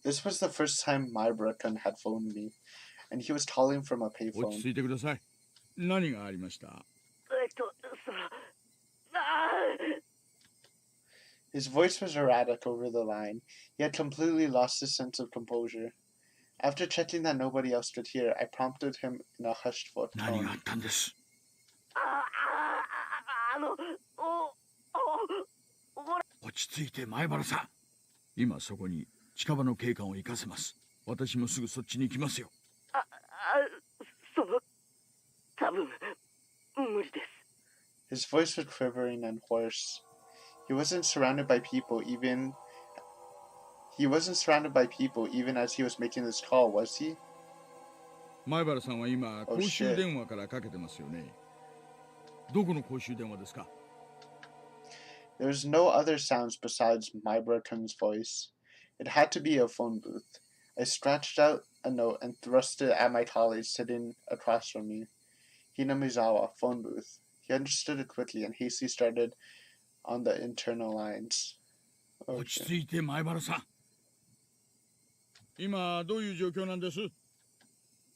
This was the first time Maibara-kun had phoned me, and he was calling from a 落ち payphone. 着いてください。何がありました？ His voice was erratic over the line. He had completely lost his sense of composure. After checking that nobody else could hear, I prompted him in a hushed 何 tone. があったんです？ 落ち着いて前原さん。今そこに近場の警官を行かせます。私もすぐそっちに行きますよ。多分無理です。 His voice was quivering and hoarse. He wasn't surrounded by people even as he was making this call, was he? 前原さんは今公衆電話からかけてますよね。どこの公衆電話ですか？ There was no other sounds besides Maibara-kun's voice. It had to be a phone booth. I scratched out a note and thrust it at my colleague sitting across from me. Hinamizawa, phone booth. He understood it quickly and hastily started on the internal lines. 落ち着いて前原さん。今どういう状況なんです？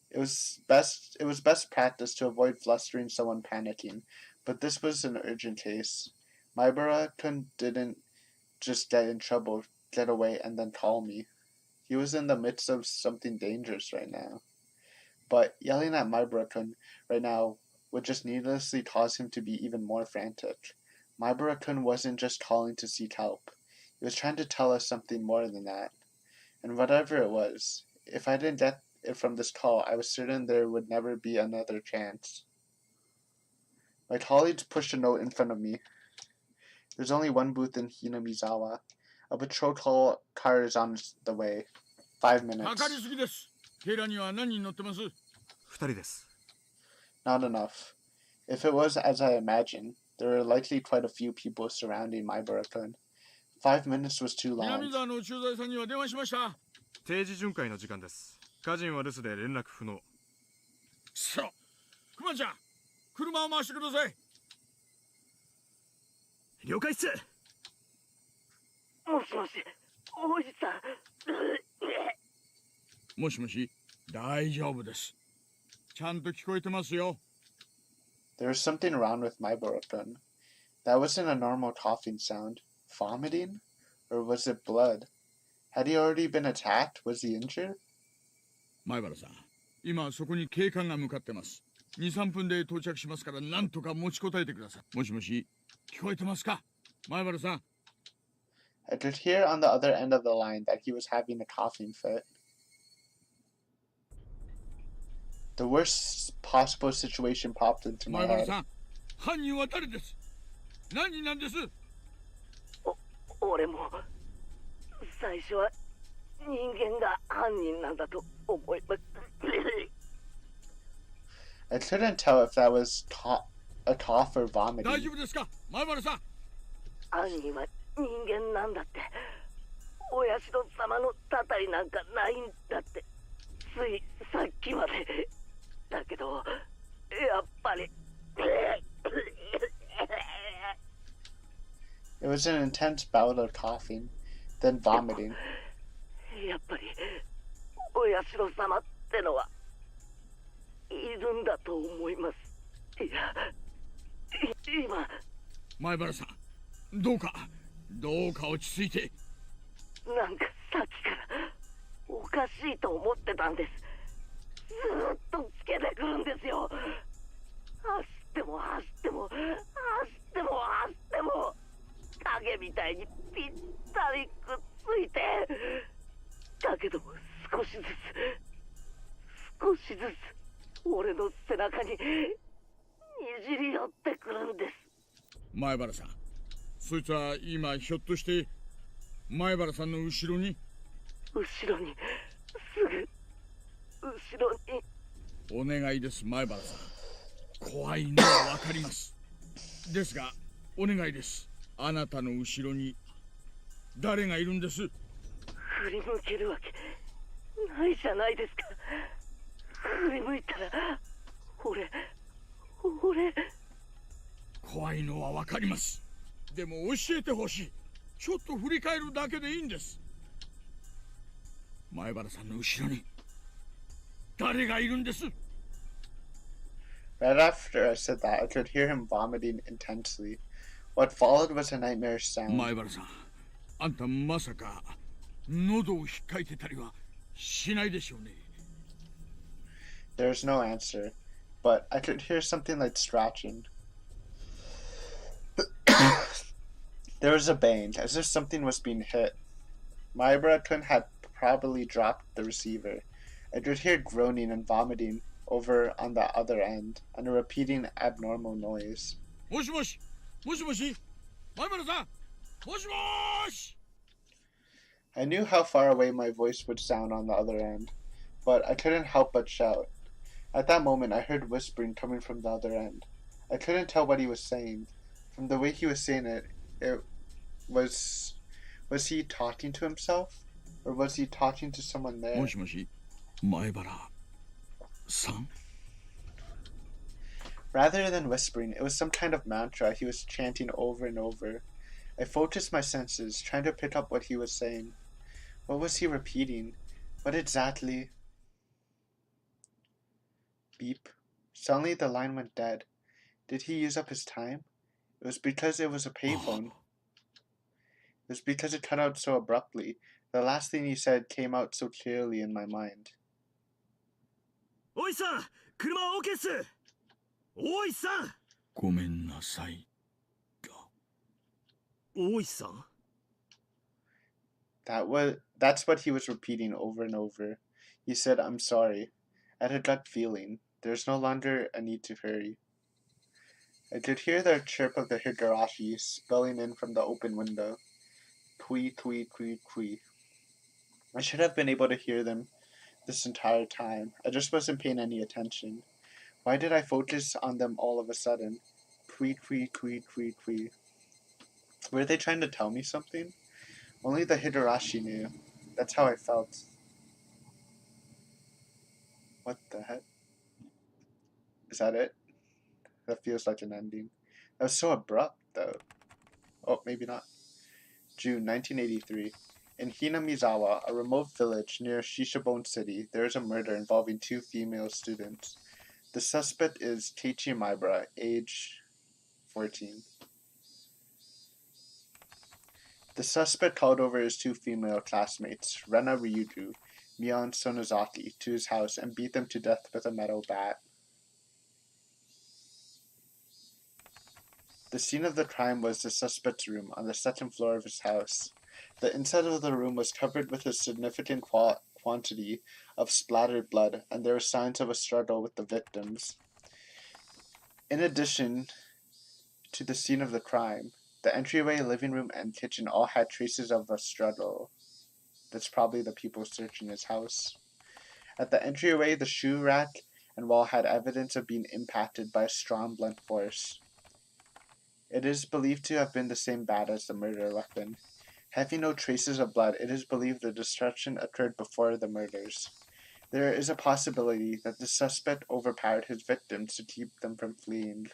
It was best practice to avoid flustering someone panicking, but this was an urgent case. Maibara-kun didn't just get away and then call me. He was in the midst of something dangerous right now. But yelling at Maibara-kun right now would just needlessly cause him to be even more frantic. Maibara-kun wasn't just calling to seek help. He was trying to tell us something more than that. And whatever it was, if I didn't get it from this call, I was certain there would never be another chance. My colleagues pushed a note in front of me. There's only one booth in Hinamizawa. A patrol car is on the way. 5 minutes. かかりすぎです。警らには何人乗ってます？ 2人です。 Not enough. If it was as I imagined, there were likely quite a few people surrounding Maibara-kun. 5 minutes was too long. 南沢の駐在さんには電話しました。定時巡回の時間です。家人は留守で連絡不能。そう。クマちゃん、車を回してください。了解っす。もしもし、おじさん。もしもし、大丈夫です。ちゃんと聞こえてますよ。There was something wrong with Maibara-kun. That wasn't a normal coughing sound. Vomiting? Or was it blood? Had he already been attacked? Was he injured? 前原さん、今そこに警官が向かってます。2、3分で到着しますから、なんとか持ちこたえてください。もしもし、聞こえてますか？前原さん。I could hear on the other end of the line that he was having a coughing fit. The worst possible situation popped into my 前原 head. さん、犯人は誰です？何人なんです？俺も最初は人間が犯人なんだと思います。 I couldn't tell if that was a cough or 大 vomiting. 丈夫ですか？前原さん。犯人は人間なんだって。お社様のたたりなんかないんだって。ついさっきまで。だけど、やっぱり。It was an intense bout of coughing, then vomiting. やっぱり、お社様ってのはいるんだと思います。いや、今。前原さん、どうか落ち着いて。なんかさっきからおかしいと思ってたんです。ずーっとつけてくるんですよ。走っても走っても走っても走っても影みたいにぴったりくっついて、だけども少しずつ俺の背中ににじり寄ってくるんです。前原さん、そいつは今ひょっとして前原さんの後ろにすぐ後ろに。お願いです前原さん。怖いのはわかります。ですがお願いです。あなたの後ろに誰がいるんです？振り向けるわけないじゃないですか。振り向いたら俺。怖いのはわかります。でも教えてほしい。ちょっと振り返るだけでいいんです。前原さんの後ろに誰がいるんです？ Right after I said that, I could hear him vomiting intensely. What followed was a nightmarish sound. 前原さん、あんたまさか喉を引っかいてたりはしないでしょうね。There was no answer, but I could hear something like scratching. There was a bang, as if something was being hit. Mybra-kun had probably dropped the receiver. I could hear groaning and vomiting over on the other end, and a repeating abnormal noise. もしもし、もしもし、前原さん、もしもーし。 I knew how far away my voice would sound on the other end, but I couldn't help but shout. At that moment, I heard whispering coming from the other end. I couldn't tell what he was saying. From the way he was saying it, was he talking to himself? Or was he talking to someone there? もしもし、前原さん。 Rather than whispering, it was some kind of mantra he was chanting over and over. I focused my senses, trying to pick up what he was saying. What was he repeating? What exactly? Beep. Suddenly the line went dead. Did he use up his time? It was because it was a payphone. It was because it cut out so abruptly. The last thing he said came out so clearly in my mind. おいさん、車は OK っす。おいさん。ごめんなさい。おいさん。That's what he was repeating over and over. He said, "I'm sorry." I had a gut feeling. There's no longer a need to hurry. I could hear the chirp of the Higurashi spilling in from the open window. Tweet, tweet, tweet, tweet. I should have been able to hear them this entire time. I just wasn't paying any attention. Why did I focus on them all of a sudden? Tweet, tweet, tweet, tweet, tweet. Were they trying to tell me something? Only the Higurashi knew. That's how I felt. What the heck? Is that it? That feels like an ending. That was so abrupt, though. Oh, maybe not. June 1983. In Hinamizawa, a remote village near Shishabone City, there is a murder involving 2 female students. The suspect is Keiichi Maibara, age 14. The suspect called over his 2 female classmates, Rena Ryuju, Mion Sonozaki, to his house and beat them to death with a metal bat. The scene of the crime was the suspect's room on the 2nd floor of his house. The inside of the room was covered with a significant quantity of splattered blood, and there were signs of a struggle with the victims. In addition to the scene of the crime, the entryway, living room, and kitchen all had traces of a struggle. That's probably the people searching his house. At the entryway, the shoe rack and wall had evidence of being impacted by a strong blunt force. It is believed to have been the same bat as the murder weapon. Having no traces of blood, it is believed the destruction occurred before the murders. There is a possibility that the suspect overpowered his victims to keep them from fleeing.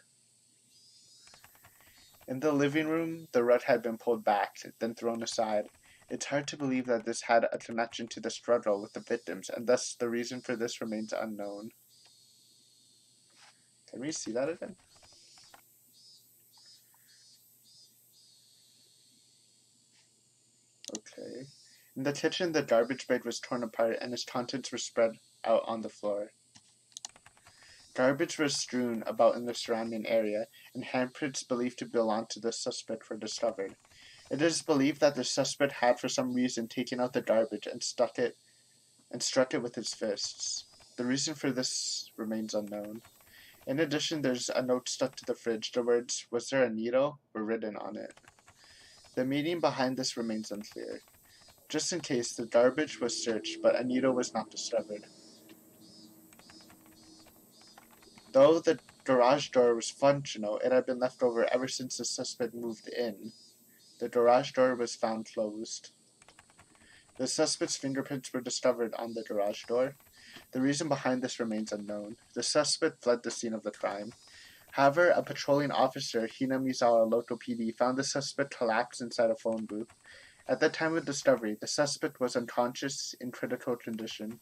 In the living room, the rug had been pulled back, then thrown aside. It's hard to believe that this had a connection to the struggle with the victims, and thus the reason for this remains unknown. Can we see that again? Okay. In the kitchen, the garbage bag was torn apart and its contents were spread out on the floor. Garbage was strewn about in the surrounding area, and handprints believed to belong to the suspect were discovered. It is believed that the suspect had for some reason taken out the garbage and struck it with his fists. The reason for this remains unknown. In addition, there's a note stuck to the fridge. The words, "Was there a needle?" were written on it. The meaning behind this remains unclear. Just in case, the garbage was searched, but a needle was not discovered. Though the garage door was functional, it had been left over ever since the suspect moved in. The garage door was found closed. The suspect's fingerprints were discovered on the garage door. The reason behind this remains unknown. The suspect fled the scene of the crime. However, a patrolling officer, Hinamizawa local PD, found the suspect collapsed inside a phone booth. At the time of discovery, the suspect was unconscious in critical condition.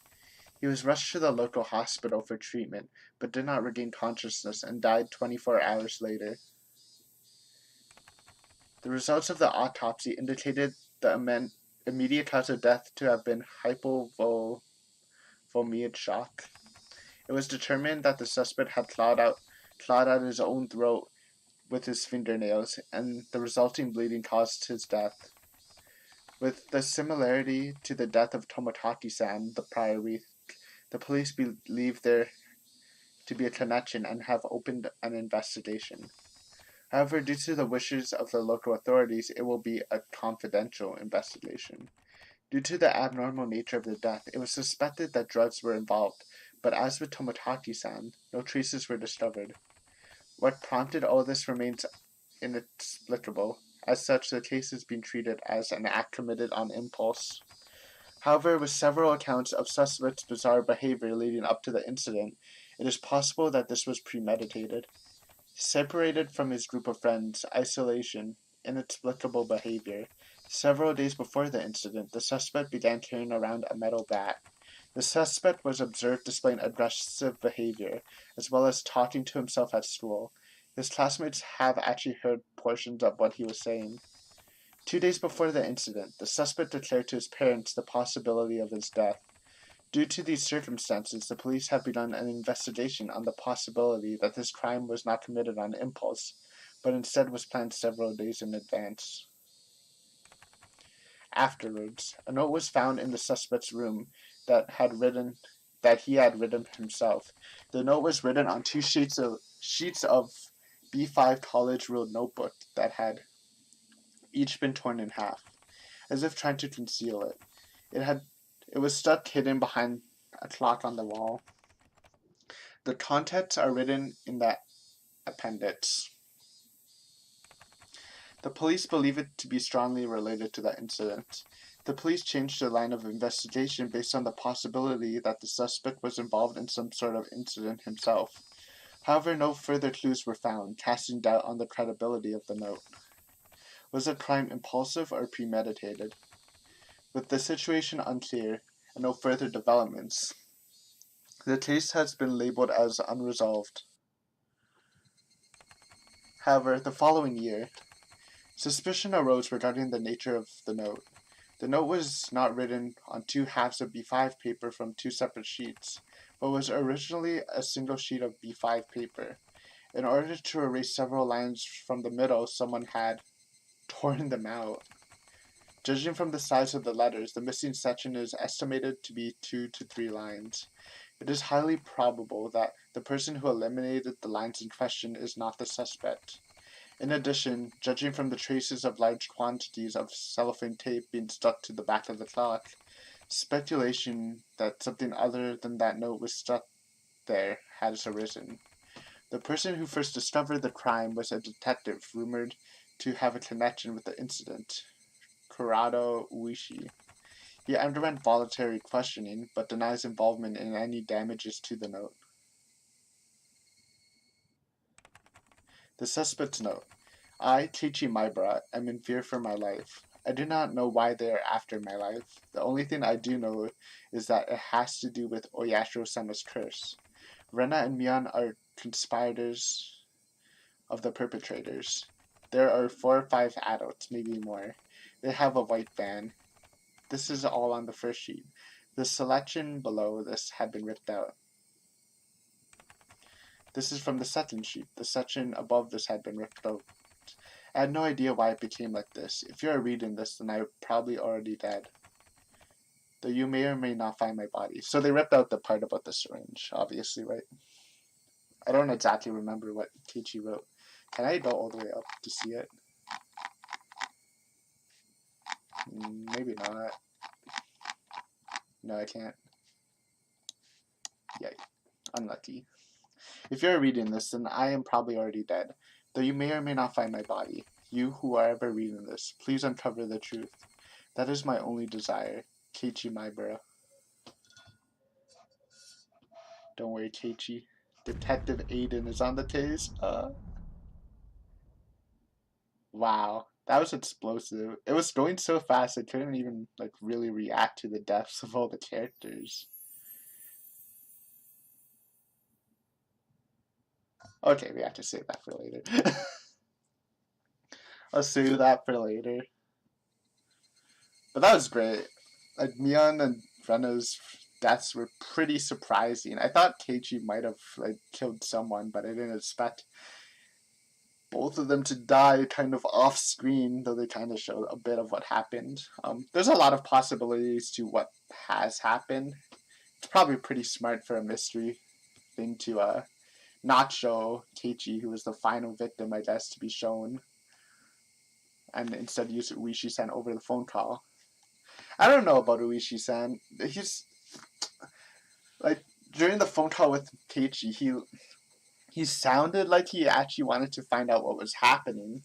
He was rushed to the local hospital for treatment, but did not regain consciousness and died 24 hours later. The results of the autopsy indicated the immediate cause of death to have been hypovolemic shock. It was determined that the suspect had clawed out his own throat with his fingernails, and the resulting bleeding caused his death. With the similarity to the death of Tomotaki-san the prior week, the police believe there to be a connection and have opened an investigation. However, due to the wishes of the local authorities, it will be a confidential investigation. Due to the abnormal nature of the death, it was suspected that drugs were involved, but as with Tomotaki-san, no traces were discovered. What prompted all this remains inexplicable. As such, the case is being treated as an act committed on impulse. However, with several accounts of suspects' bizarre behavior leading up to the incident, it is possible that this was premeditated. Separated from his group of friends, isolation, inexplicable behavior. Several days before the incident, the suspect began carrying around a metal bat. The suspect was observed displaying aggressive behavior, as well as talking to himself at school. His classmates have actually heard portions of what he was saying. 2 days before the incident, the suspect declared to his parents the possibility of his death. Due to these circumstances, the police have begun an investigation on the possibility that this crime was not committed on impulse, but instead was planned several days in advance. Afterwards, a note was found in the suspect's room that he had written himself. The note was written on 2 sheets of B5 college ruled notebook that had each been torn in half, as if trying to conceal it. It was stuck hidden behind a clock on the wall. The contents are written in the appendix. The police believe it to be strongly related to the incident. The police changed their line of investigation based on the possibility that the suspect was involved in some sort of incident himself. However, no further clues were found, casting doubt on the credibility of the note. Was the crime impulsive or premeditated? With the situation unclear and no further developments, the case has been labeled as unresolved. However, the following year, suspicion arose regarding the nature of the note. The note was not written on 2 halves of B5 paper from 2 separate sheets, but was originally a single sheet of B5 paper. In order to erase several lines from the middle, someone had torn them out. Judging from the size of the letters, the missing section is estimated to be 2 to 3 lines. It is highly probable that the person who eliminated the lines in question is not the suspect. In addition, judging from the traces of large quantities of cellophane tape being stuck to the back of the clock, speculation that something other than that note was stuck there has arisen. The person who first discovered the crime was a detective rumored to have a connection with the incident, Kurado Uishi. He underwent voluntary questioning, but denies involvement in any damages to the note. The suspect's note. I, Keiichi Maibara, am in fear for my life. I do not know why they are after my life. The only thing I do know is that it has to do with Oyashiro-sama's curse. Rena and Mion are conspirators of the perpetrators. There are 4 or 5 adults, maybe more. They have a white van. This is all on the first sheet. The selection below this had been ripped out. This is from the second sheet. The section above this had been ripped out. I had no idea why it became like this. If you are reading this, then I'm probably already dead. Though you may or may not find my body. So they ripped out the part about the syringe, obviously, right? I don't exactly remember what Keiichi wrote. Can I go all the way up to see it? Maybe not. No, I can't. Yay. Unlucky. If you're reading this, then I am probably already dead. Though you may or may not find my body. You who are ever reading this, please uncover the truth. That is my only desire. Keiichi Maibara. Don't worry, Keiichi. Detective Aiden is on the case. Wow, that was explosive. It was going so fast I couldn't even like really react to the deaths of all the characters. Okay, we have to save that for later. I'll save that for later. But that was great. Like Mion and Rena's deaths were pretty surprising. I thought Keiichi might have like killed someone, but I didn't expect both of them to die kind of off screen, though they kind of showed a bit of what happened. There's a lot of possibilities to what has happened. It's probably pretty smart for a mystery thing to not show Keiichi, who was the final victim, I guess, to be shown, and instead use Uishi-san over the phone call. I don't know about Uishi-san. He's like during the phone call with Keiichi, he sounded like he actually wanted to find out what was happening.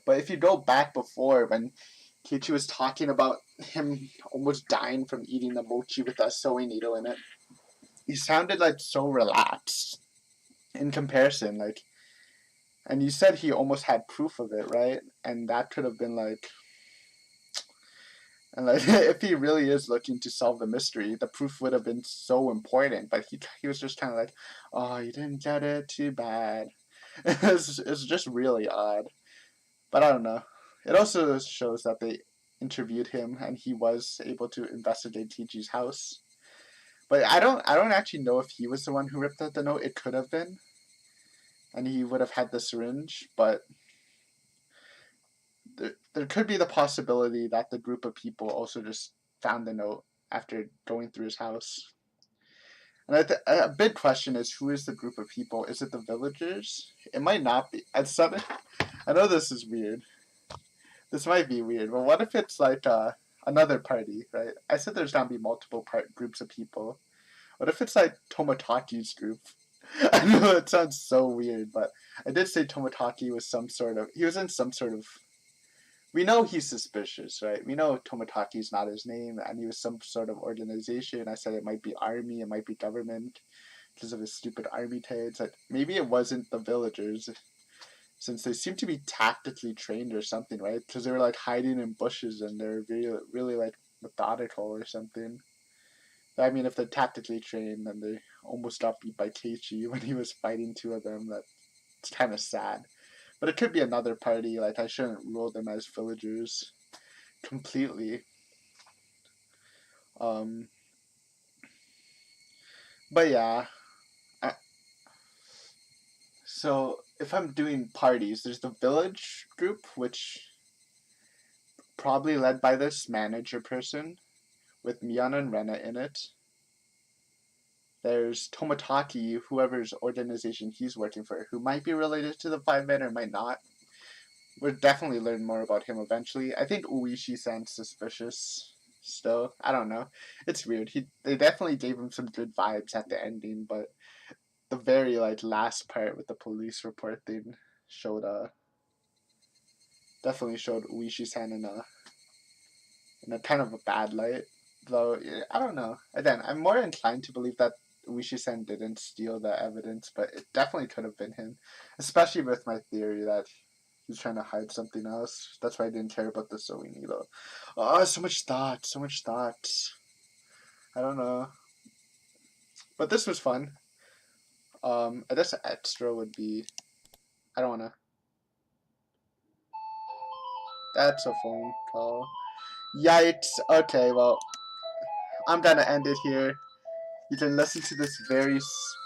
But if you go back before, when Keiichi was talking about him almost dying from eating the mochi with a sewing needle in it, he sounded like so relaxed in comparison. Like, and you said he almost had proof of it, right? And that could have been like, and like if he really is looking to solve the mystery, the proof would have been so important. But he was just kind of like, oh, you didn't get it, too bad. It's just really odd. But I don't know. It also shows that they interviewed him and he was able to investigate Keiichi's house. But I don't actually know if he was the one who ripped out the note. It could have been. And he would have had the syringe, but there could be the possibility that the group of people also just found the note after going through his house. And a big question is, who is the group of people? Is it the villagers? It might not be. I know this is weird. This might be weird, but what if it's like another party, right? I said there's gonna be multiple groups of people. What if it's like Tomotaki's group? I know it sounds so weird, but I did say Tomotaki was he was in some sort of, we know he's suspicious, right? We know Tomotaki's not his name, and he was some sort of organization. I said it might be army, it might be government, because of his stupid army tags. Like, maybe it wasn't the villagers, since they seem to be tactically trained or something, right? Because they were like hiding in bushes and they're really, really like methodical or something. I mean, if they're tactically trained, then they almost got beat by Keiichi when he was fighting two of them. That's kind of sad. But it could be another party. Like, I shouldn't rule them as villagers completely. But yeah. So, if I'm doing parties, there's the village group, which probably led by this manager person, with Miyana and Rena in it. There's Tomotaki, whoever's organization he's working for, who might be related to the Five Men or might not. We'll definitely learn more about him eventually. I think Uishi-san's suspicious still. I don't know. It's weird. They definitely gave him some good vibes at the ending, but the very last part with the police report thing showed definitely showed Uishi-san in a kind of a bad light. Though I don't know. Again, I'm more inclined to believe that Uishi-san didn't steal the evidence, but it definitely could have been him. Especially with my theory that he's trying to hide something else. That's why I didn't care about the sewing needle. Oh, so much thought. I don't know. But this was fun. I guess extra would be, I don't wanna. That's a phone call. Yikes. Okay, well, I'm gonna end it here. You can listen to this very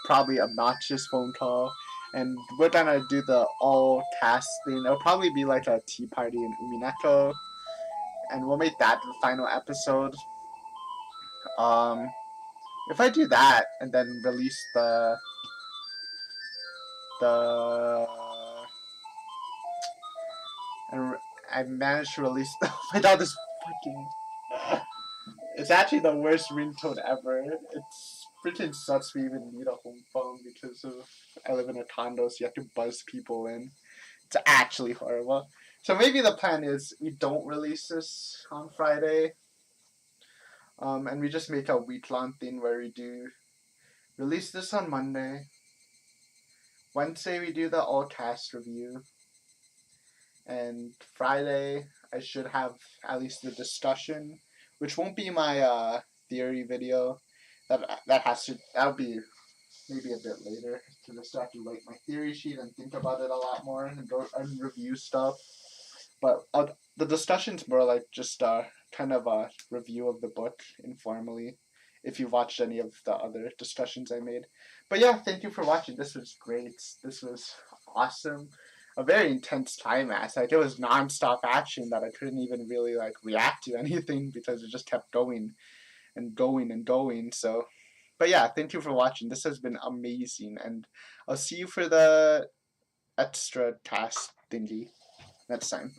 probably obnoxious phone call, and we're gonna do the all cast thing. It'll probably be like a tea party in Umineko, and we'll make that the final episode. If I do that and then release the and I managed to release. Oh my god, this fucking. It's actually the worst ringtone ever. It's freaking sucks we even need a home phone because I live in a condo, so you have to buzz people in. It's actually horrible. So maybe the plan is we don't release this on Friday. And we just make a week-long thing where we do release this on Monday. Wednesday we do the all cast review. And Friday I should have at least the discussion, which won't be my theory video. That'll be maybe a bit later, because I still have to write my theory sheet and think about it a lot more and review stuff. But the discussion's more like just kind of a review of the book informally, if you've watched any of the other discussions I made. But yeah, thank you for watching. This was great. This was awesome. A very intense climax. Like, it was non-stop action that I couldn't even really like react to anything because it just kept going and going and going. So, but yeah, thank you for watching. This has been amazing, and I'll see you for the extra cast thingy next time.